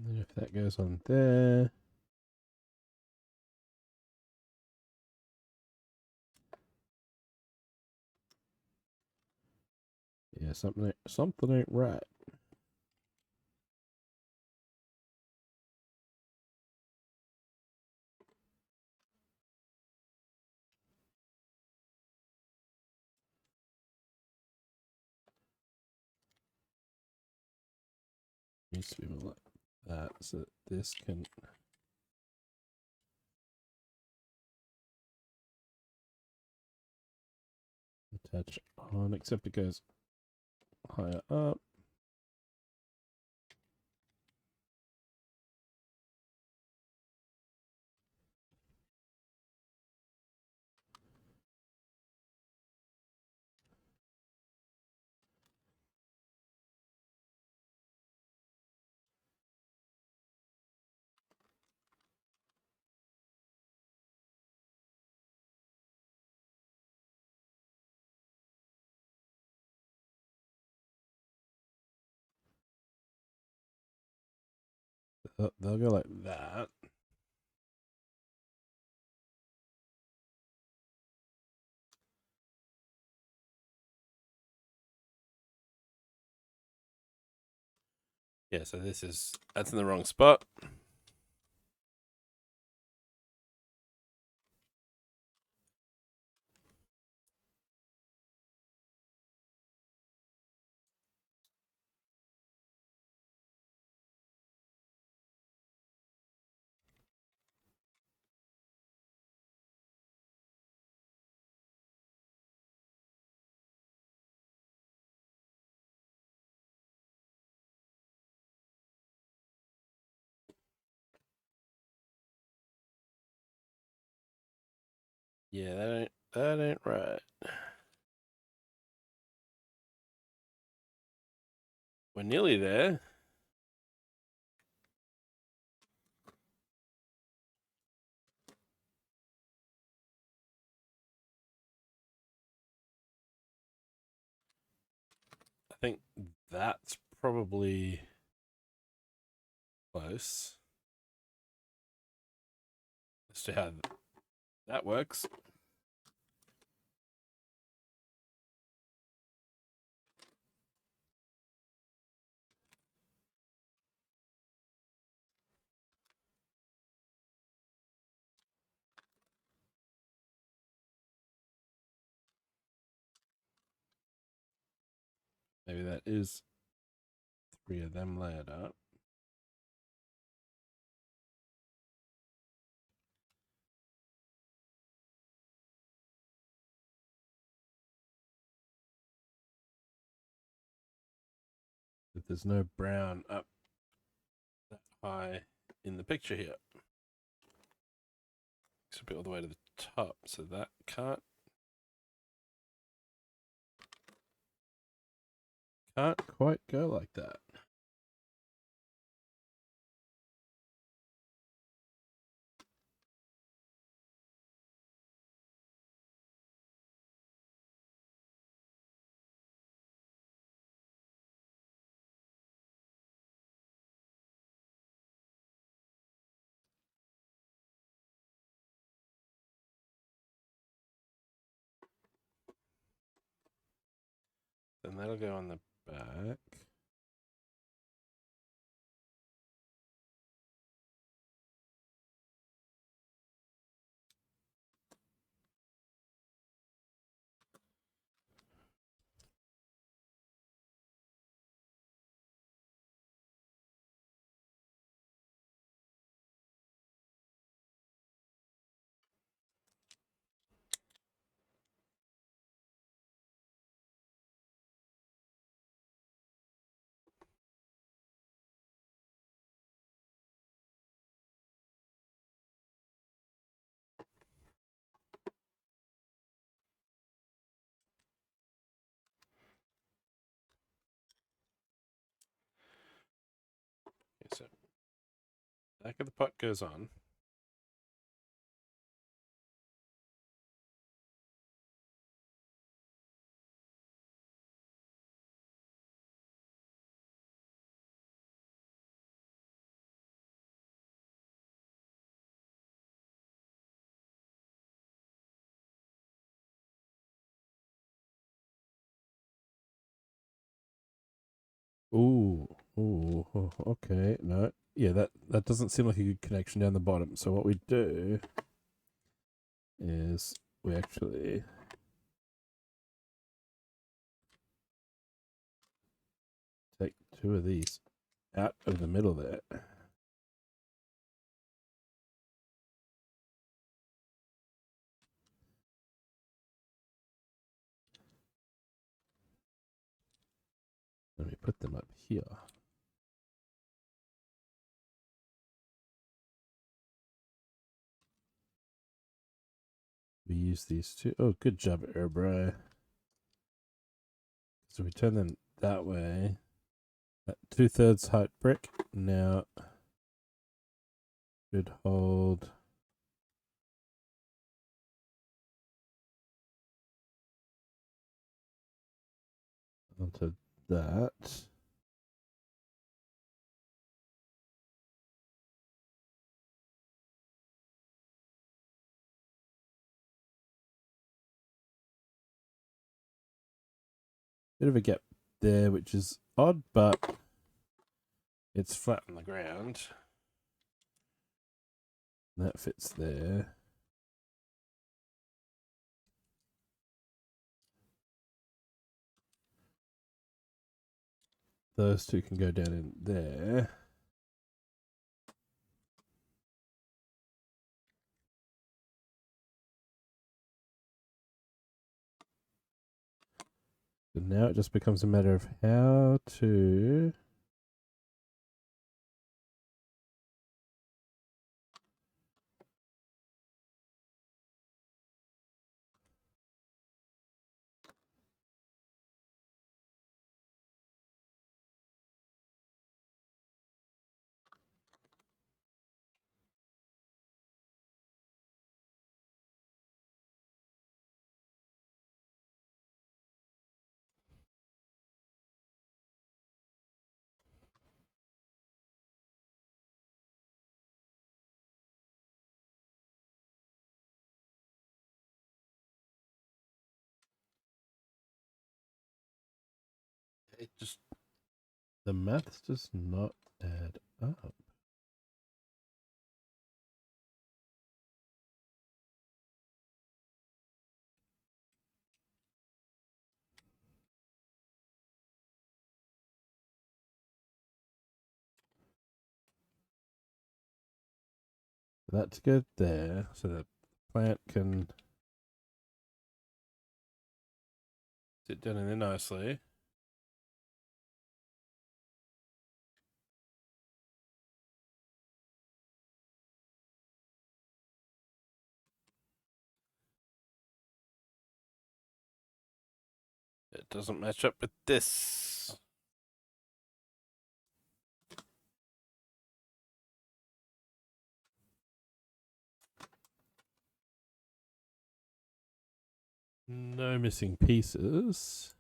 And then if that goes on there. Yeah, something ain't right. Needs to be more like that, so that this can attach on, except it goes higher up. They'll go like that. Yeah, so that's in the wrong spot. Yeah, that ain't right. We're nearly there. I think that's probably close. Let's see how that works. Maybe that is 3 of them layered up. But there's no brown up that high in the picture here. Should be all the way to the top, so that can't quite go like that. Then that'll go on the back. Okay, so back of the pot goes on. Ooh, okay. No, yeah, that doesn't seem like a good connection down the bottom. So what we do is we actually take 2 of these out of the middle there. Let me put them up here. We use these two. Oh, good job, Airbray. So we turn them that way. That 2/3 height brick now should hold onto that. Bit of a gap there, which is odd, but it's flat on the ground. That fits there. Those two can go down in there. So now it just becomes a matter of how to it just the maths does not add up. That's good there, so the plant can sit down in there nicely. It doesn't match up with this. No missing pieces.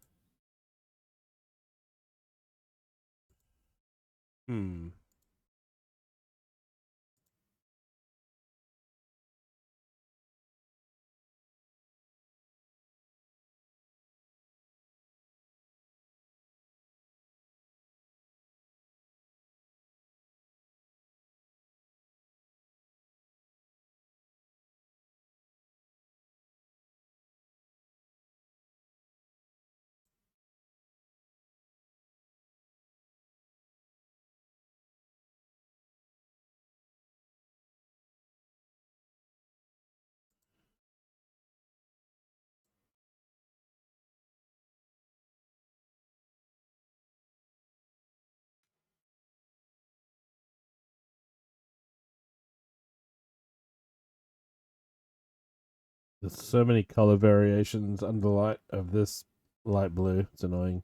There's so many color variations under light of this light blue. It's annoying.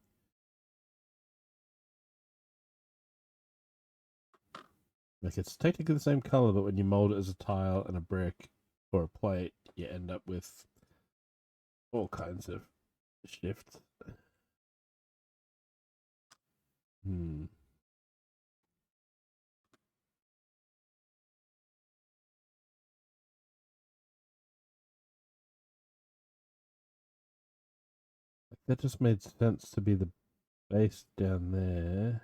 Like, it's technically the same color, but when you mold it as a tile and a brick or a plate, you end up with all kinds of shifts. That just made sense to be the base down there.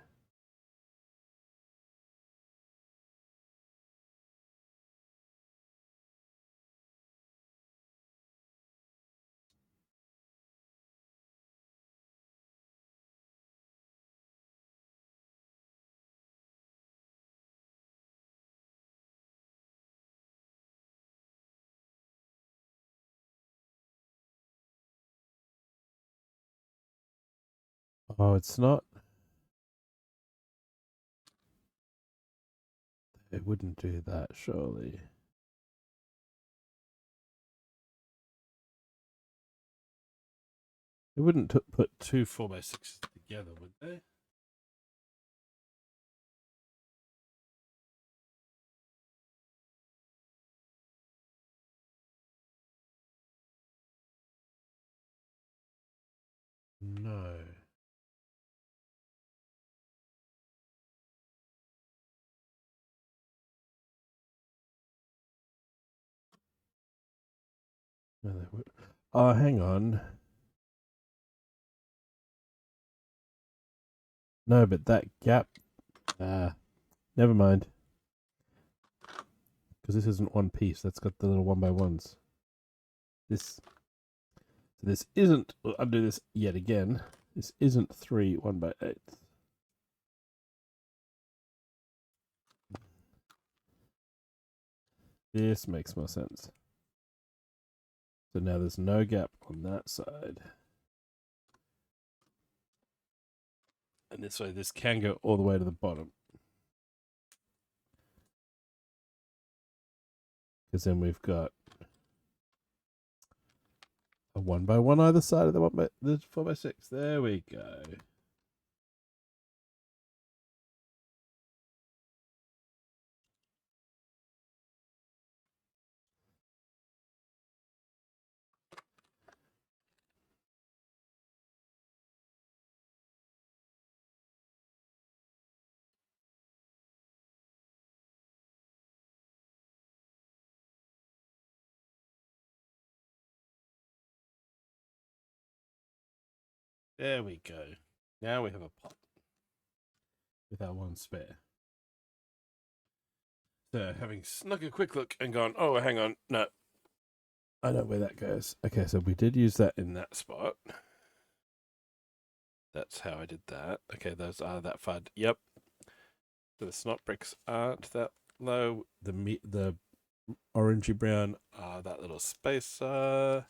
Oh, it's not. It wouldn't do that, surely. They wouldn't put two 4x6s together, would they? No. No, they would. Oh, hang on. No, but that gap. Never mind. Because this isn't one piece. That's got the little 1x1s. This isn't. I'll do this yet again. This isn't 3 1x8s. This makes more sense. So now there's no gap on that side. And this way, this can go all the way to the bottom. Because then we've got a 1x1 either side of the 4x6. There we go. There we go. Now we have a pot with our one spare. So, having snuck a quick look and gone, oh, hang on, no. I know where that goes. Okay, so we did use that in that spot. That's how I did that. Okay, those are that far. Yep. So the snot bricks aren't that low. The orangey brown are that little spacer.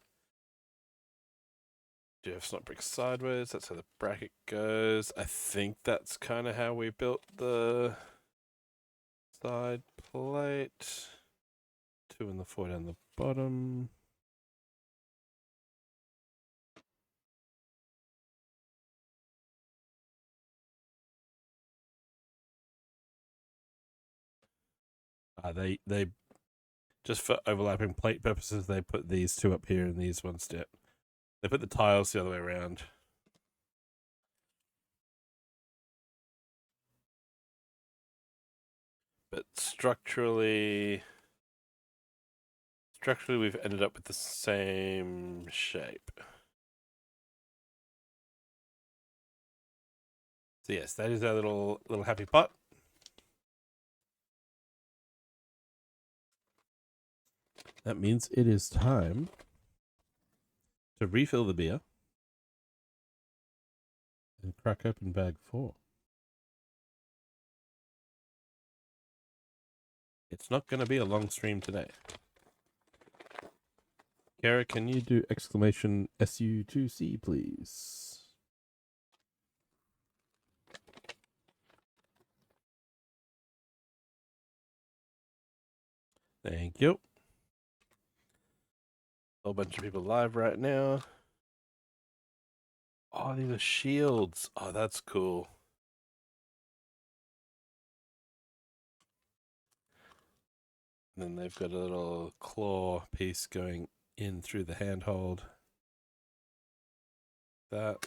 Do you have snot bricks sideways? That's how the bracket goes. I think that's kind of how we built the side plate. 2 and the 4 down the bottom. They just for overlapping plate purposes, they put these 2 up here and these ones down. They put the tiles the other way around. But structurally, we've ended up with the same shape. So yes, that is our little happy pot. That means it is time to refill the beer and crack open bag 4. It's not going to be a long stream today. Kara, can you do exclamation SU2C, please? Thank you. A whole bunch of people live right now. Oh, these are shields. Oh, that's cool. And then they've got a little claw piece going in through the handhold. That.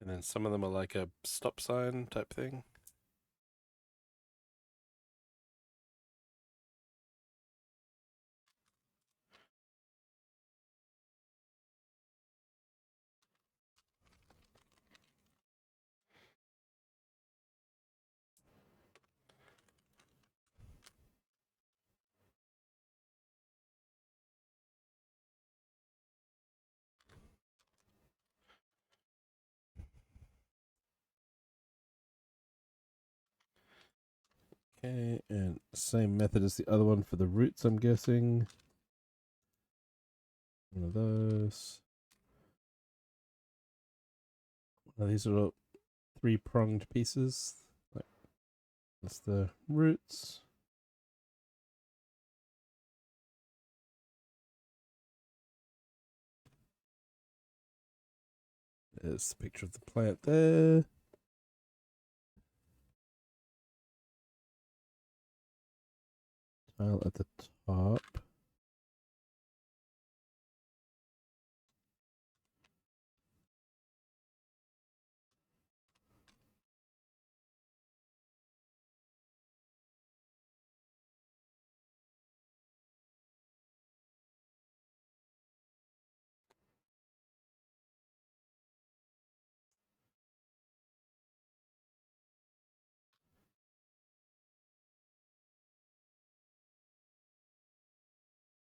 And then some of them are like a stop sign type thing. Okay, and same method as the other one for the roots, I'm guessing. One of those. One of these little three-pronged pieces. Like, that's the roots. There's the picture of the plant there. Tile at the top.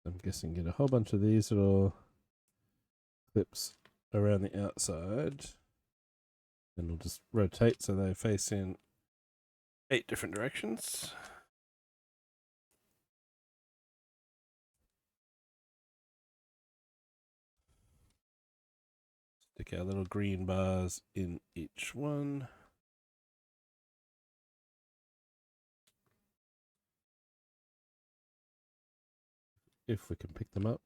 I'm guessing get a whole bunch of these little clips around the outside. And we'll just rotate so they face in 8 different directions. Stick our little green bars in each one. If we can pick them up.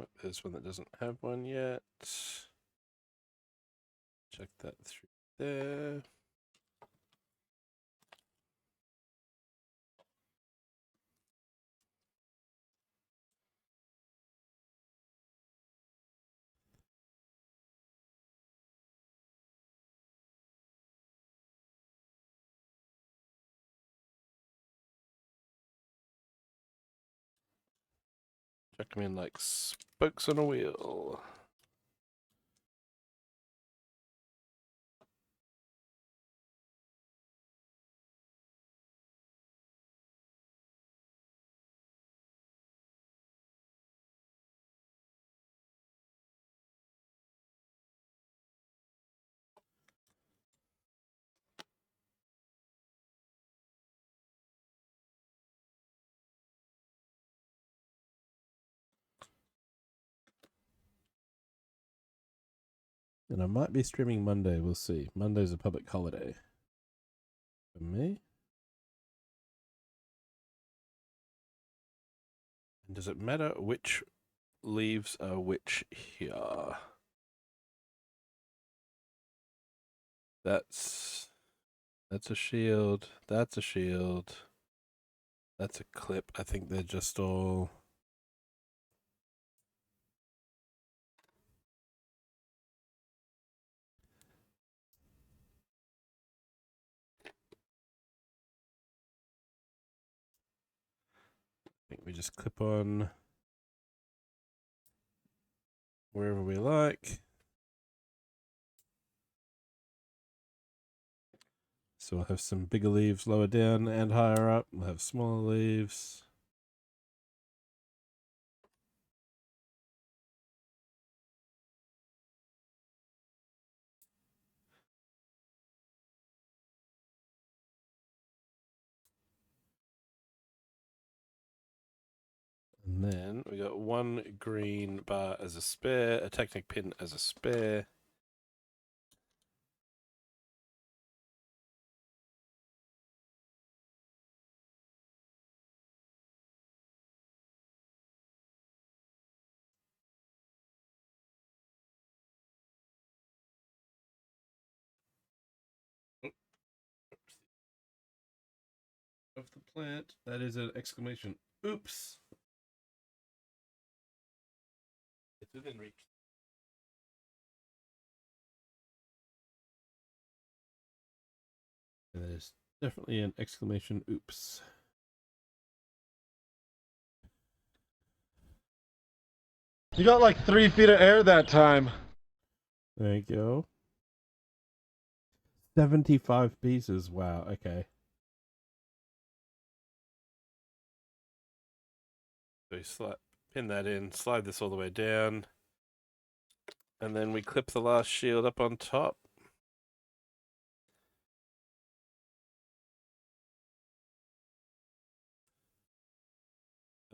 Oh, there's one that doesn't have one yet. Check that through there. Chuck them in like spokes on a wheel. And I might be streaming Monday, we'll see. Monday's a public holiday. For me? And does it matter which leaves are which here? That's a shield. That's a shield. That's a clip. I think they're just all... I think we just clip on wherever we like. So we'll have some bigger leaves lower down and higher up. We'll have smaller leaves. And then we got one green bar as a spare, a Technic pin as a spare. Of the plant, that is an exclamation. Oops. It's within reach. There's definitely an exclamation. Oops. You got like 3 feet of air that time. There you go. 75 pieces. Wow. Okay. So we pin that in, slide this all the way down, and then we clip the last shield up on top.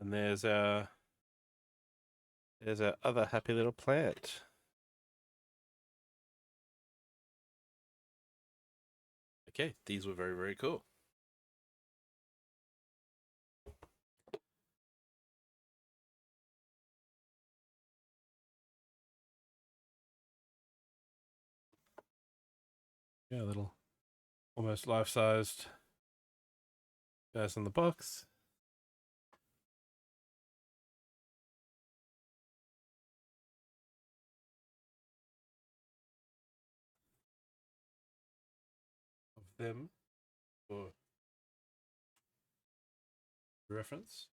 And there's our other happy little plant. Okay, these were very, very cool. Yeah, little almost life-sized guys in the box. Of them for reference.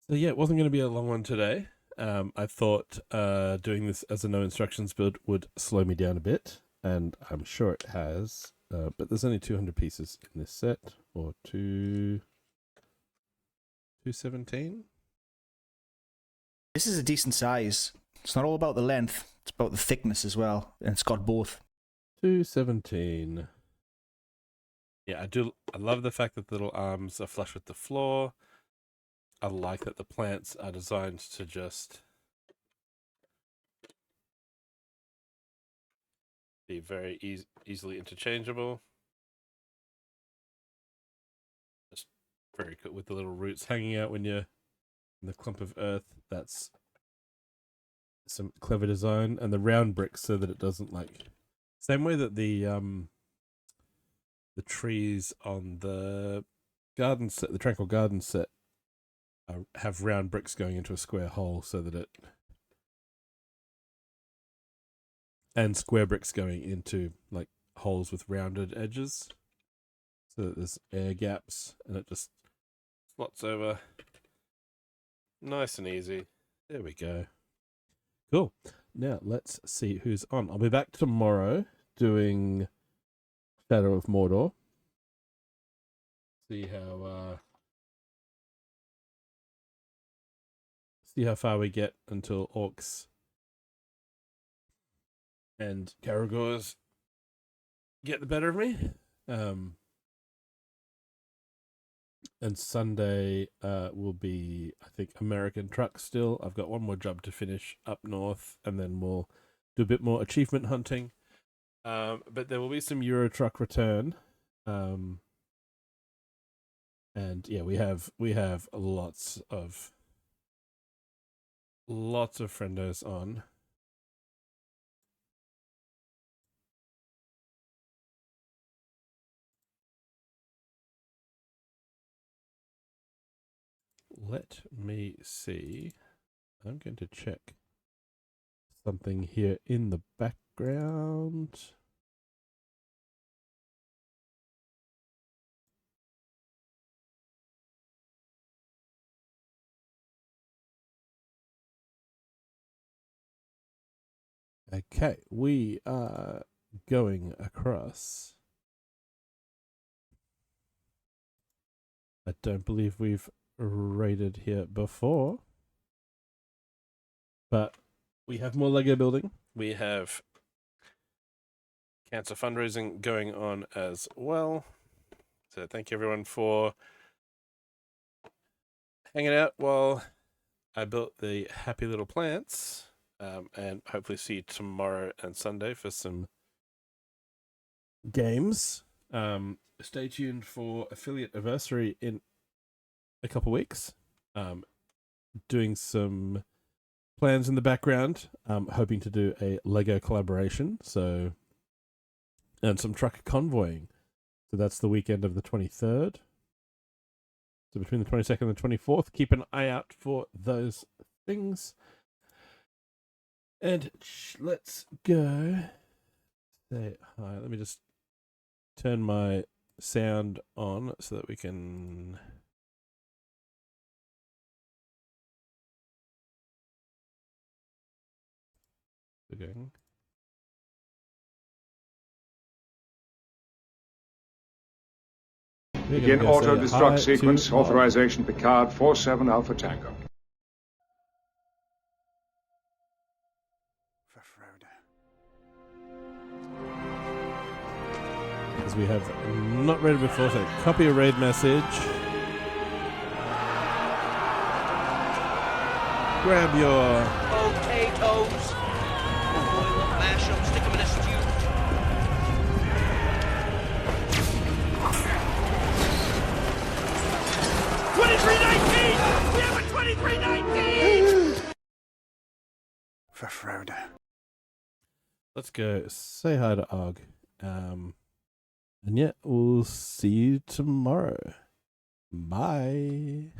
So yeah, it wasn't going to be a long one today. I thought doing this as a no instructions build would slow me down a bit, and I'm sure it has. But there's only 200 pieces in this set, or 217. This is a decent size. It's not all about the length; it's about the thickness as well, and it's got both. 217. Yeah, I do. I love the fact that the little arms are flush with the floor. I like that the plants are designed to just be very easily interchangeable. Just very good with the little roots hanging out when you're in the clump of earth. That's some clever design, and the round bricks so that it doesn't like same way that the trees on the garden set, the Tranquil Garden set, have round bricks going into a square hole so that it, and square bricks going into like holes with rounded edges so that there's air gaps and it just slots over nice and easy. There we go. Cool. Now let's see who's on. I'll be back tomorrow doing Shadow of Mordor. See how far we get until orcs and Caragors get the better of me. And Sunday will be, I think, American Truck still. I've got one more job to finish up north, and then we'll do a bit more achievement hunting. But there will be some Euro Truck return. And yeah, we have lots of friendos on. Let me see. I'm going to check something here in the background. Okay, we are going across. I don't believe we've raided here before, but we have more Lego building. We have cancer fundraising going on as well. So thank you everyone for hanging out while I built the happy little plants. And hopefully see you tomorrow and Sunday for some games. Stay tuned for affiliate anniversary in a couple weeks. Doing some plans in the background. Hoping to do a Lego collaboration. And some truck convoying. So that's the weekend of the 23rd. So between the 22nd and the 24th, keep an eye out for those things. And let's go Say hi. Let me just turn my sound on so that we can. Again. Begin auto-destruct sequence. Authorization Picard 47 Alpha Tango. As we have not read it before, so copy a raid message. Grab your Potatoes. Boil up, mash them, stick them in a stew. $23.19! We have a $23.19! For Frodo. Let's go say hi to Og. And yeah, we'll see you tomorrow. Bye.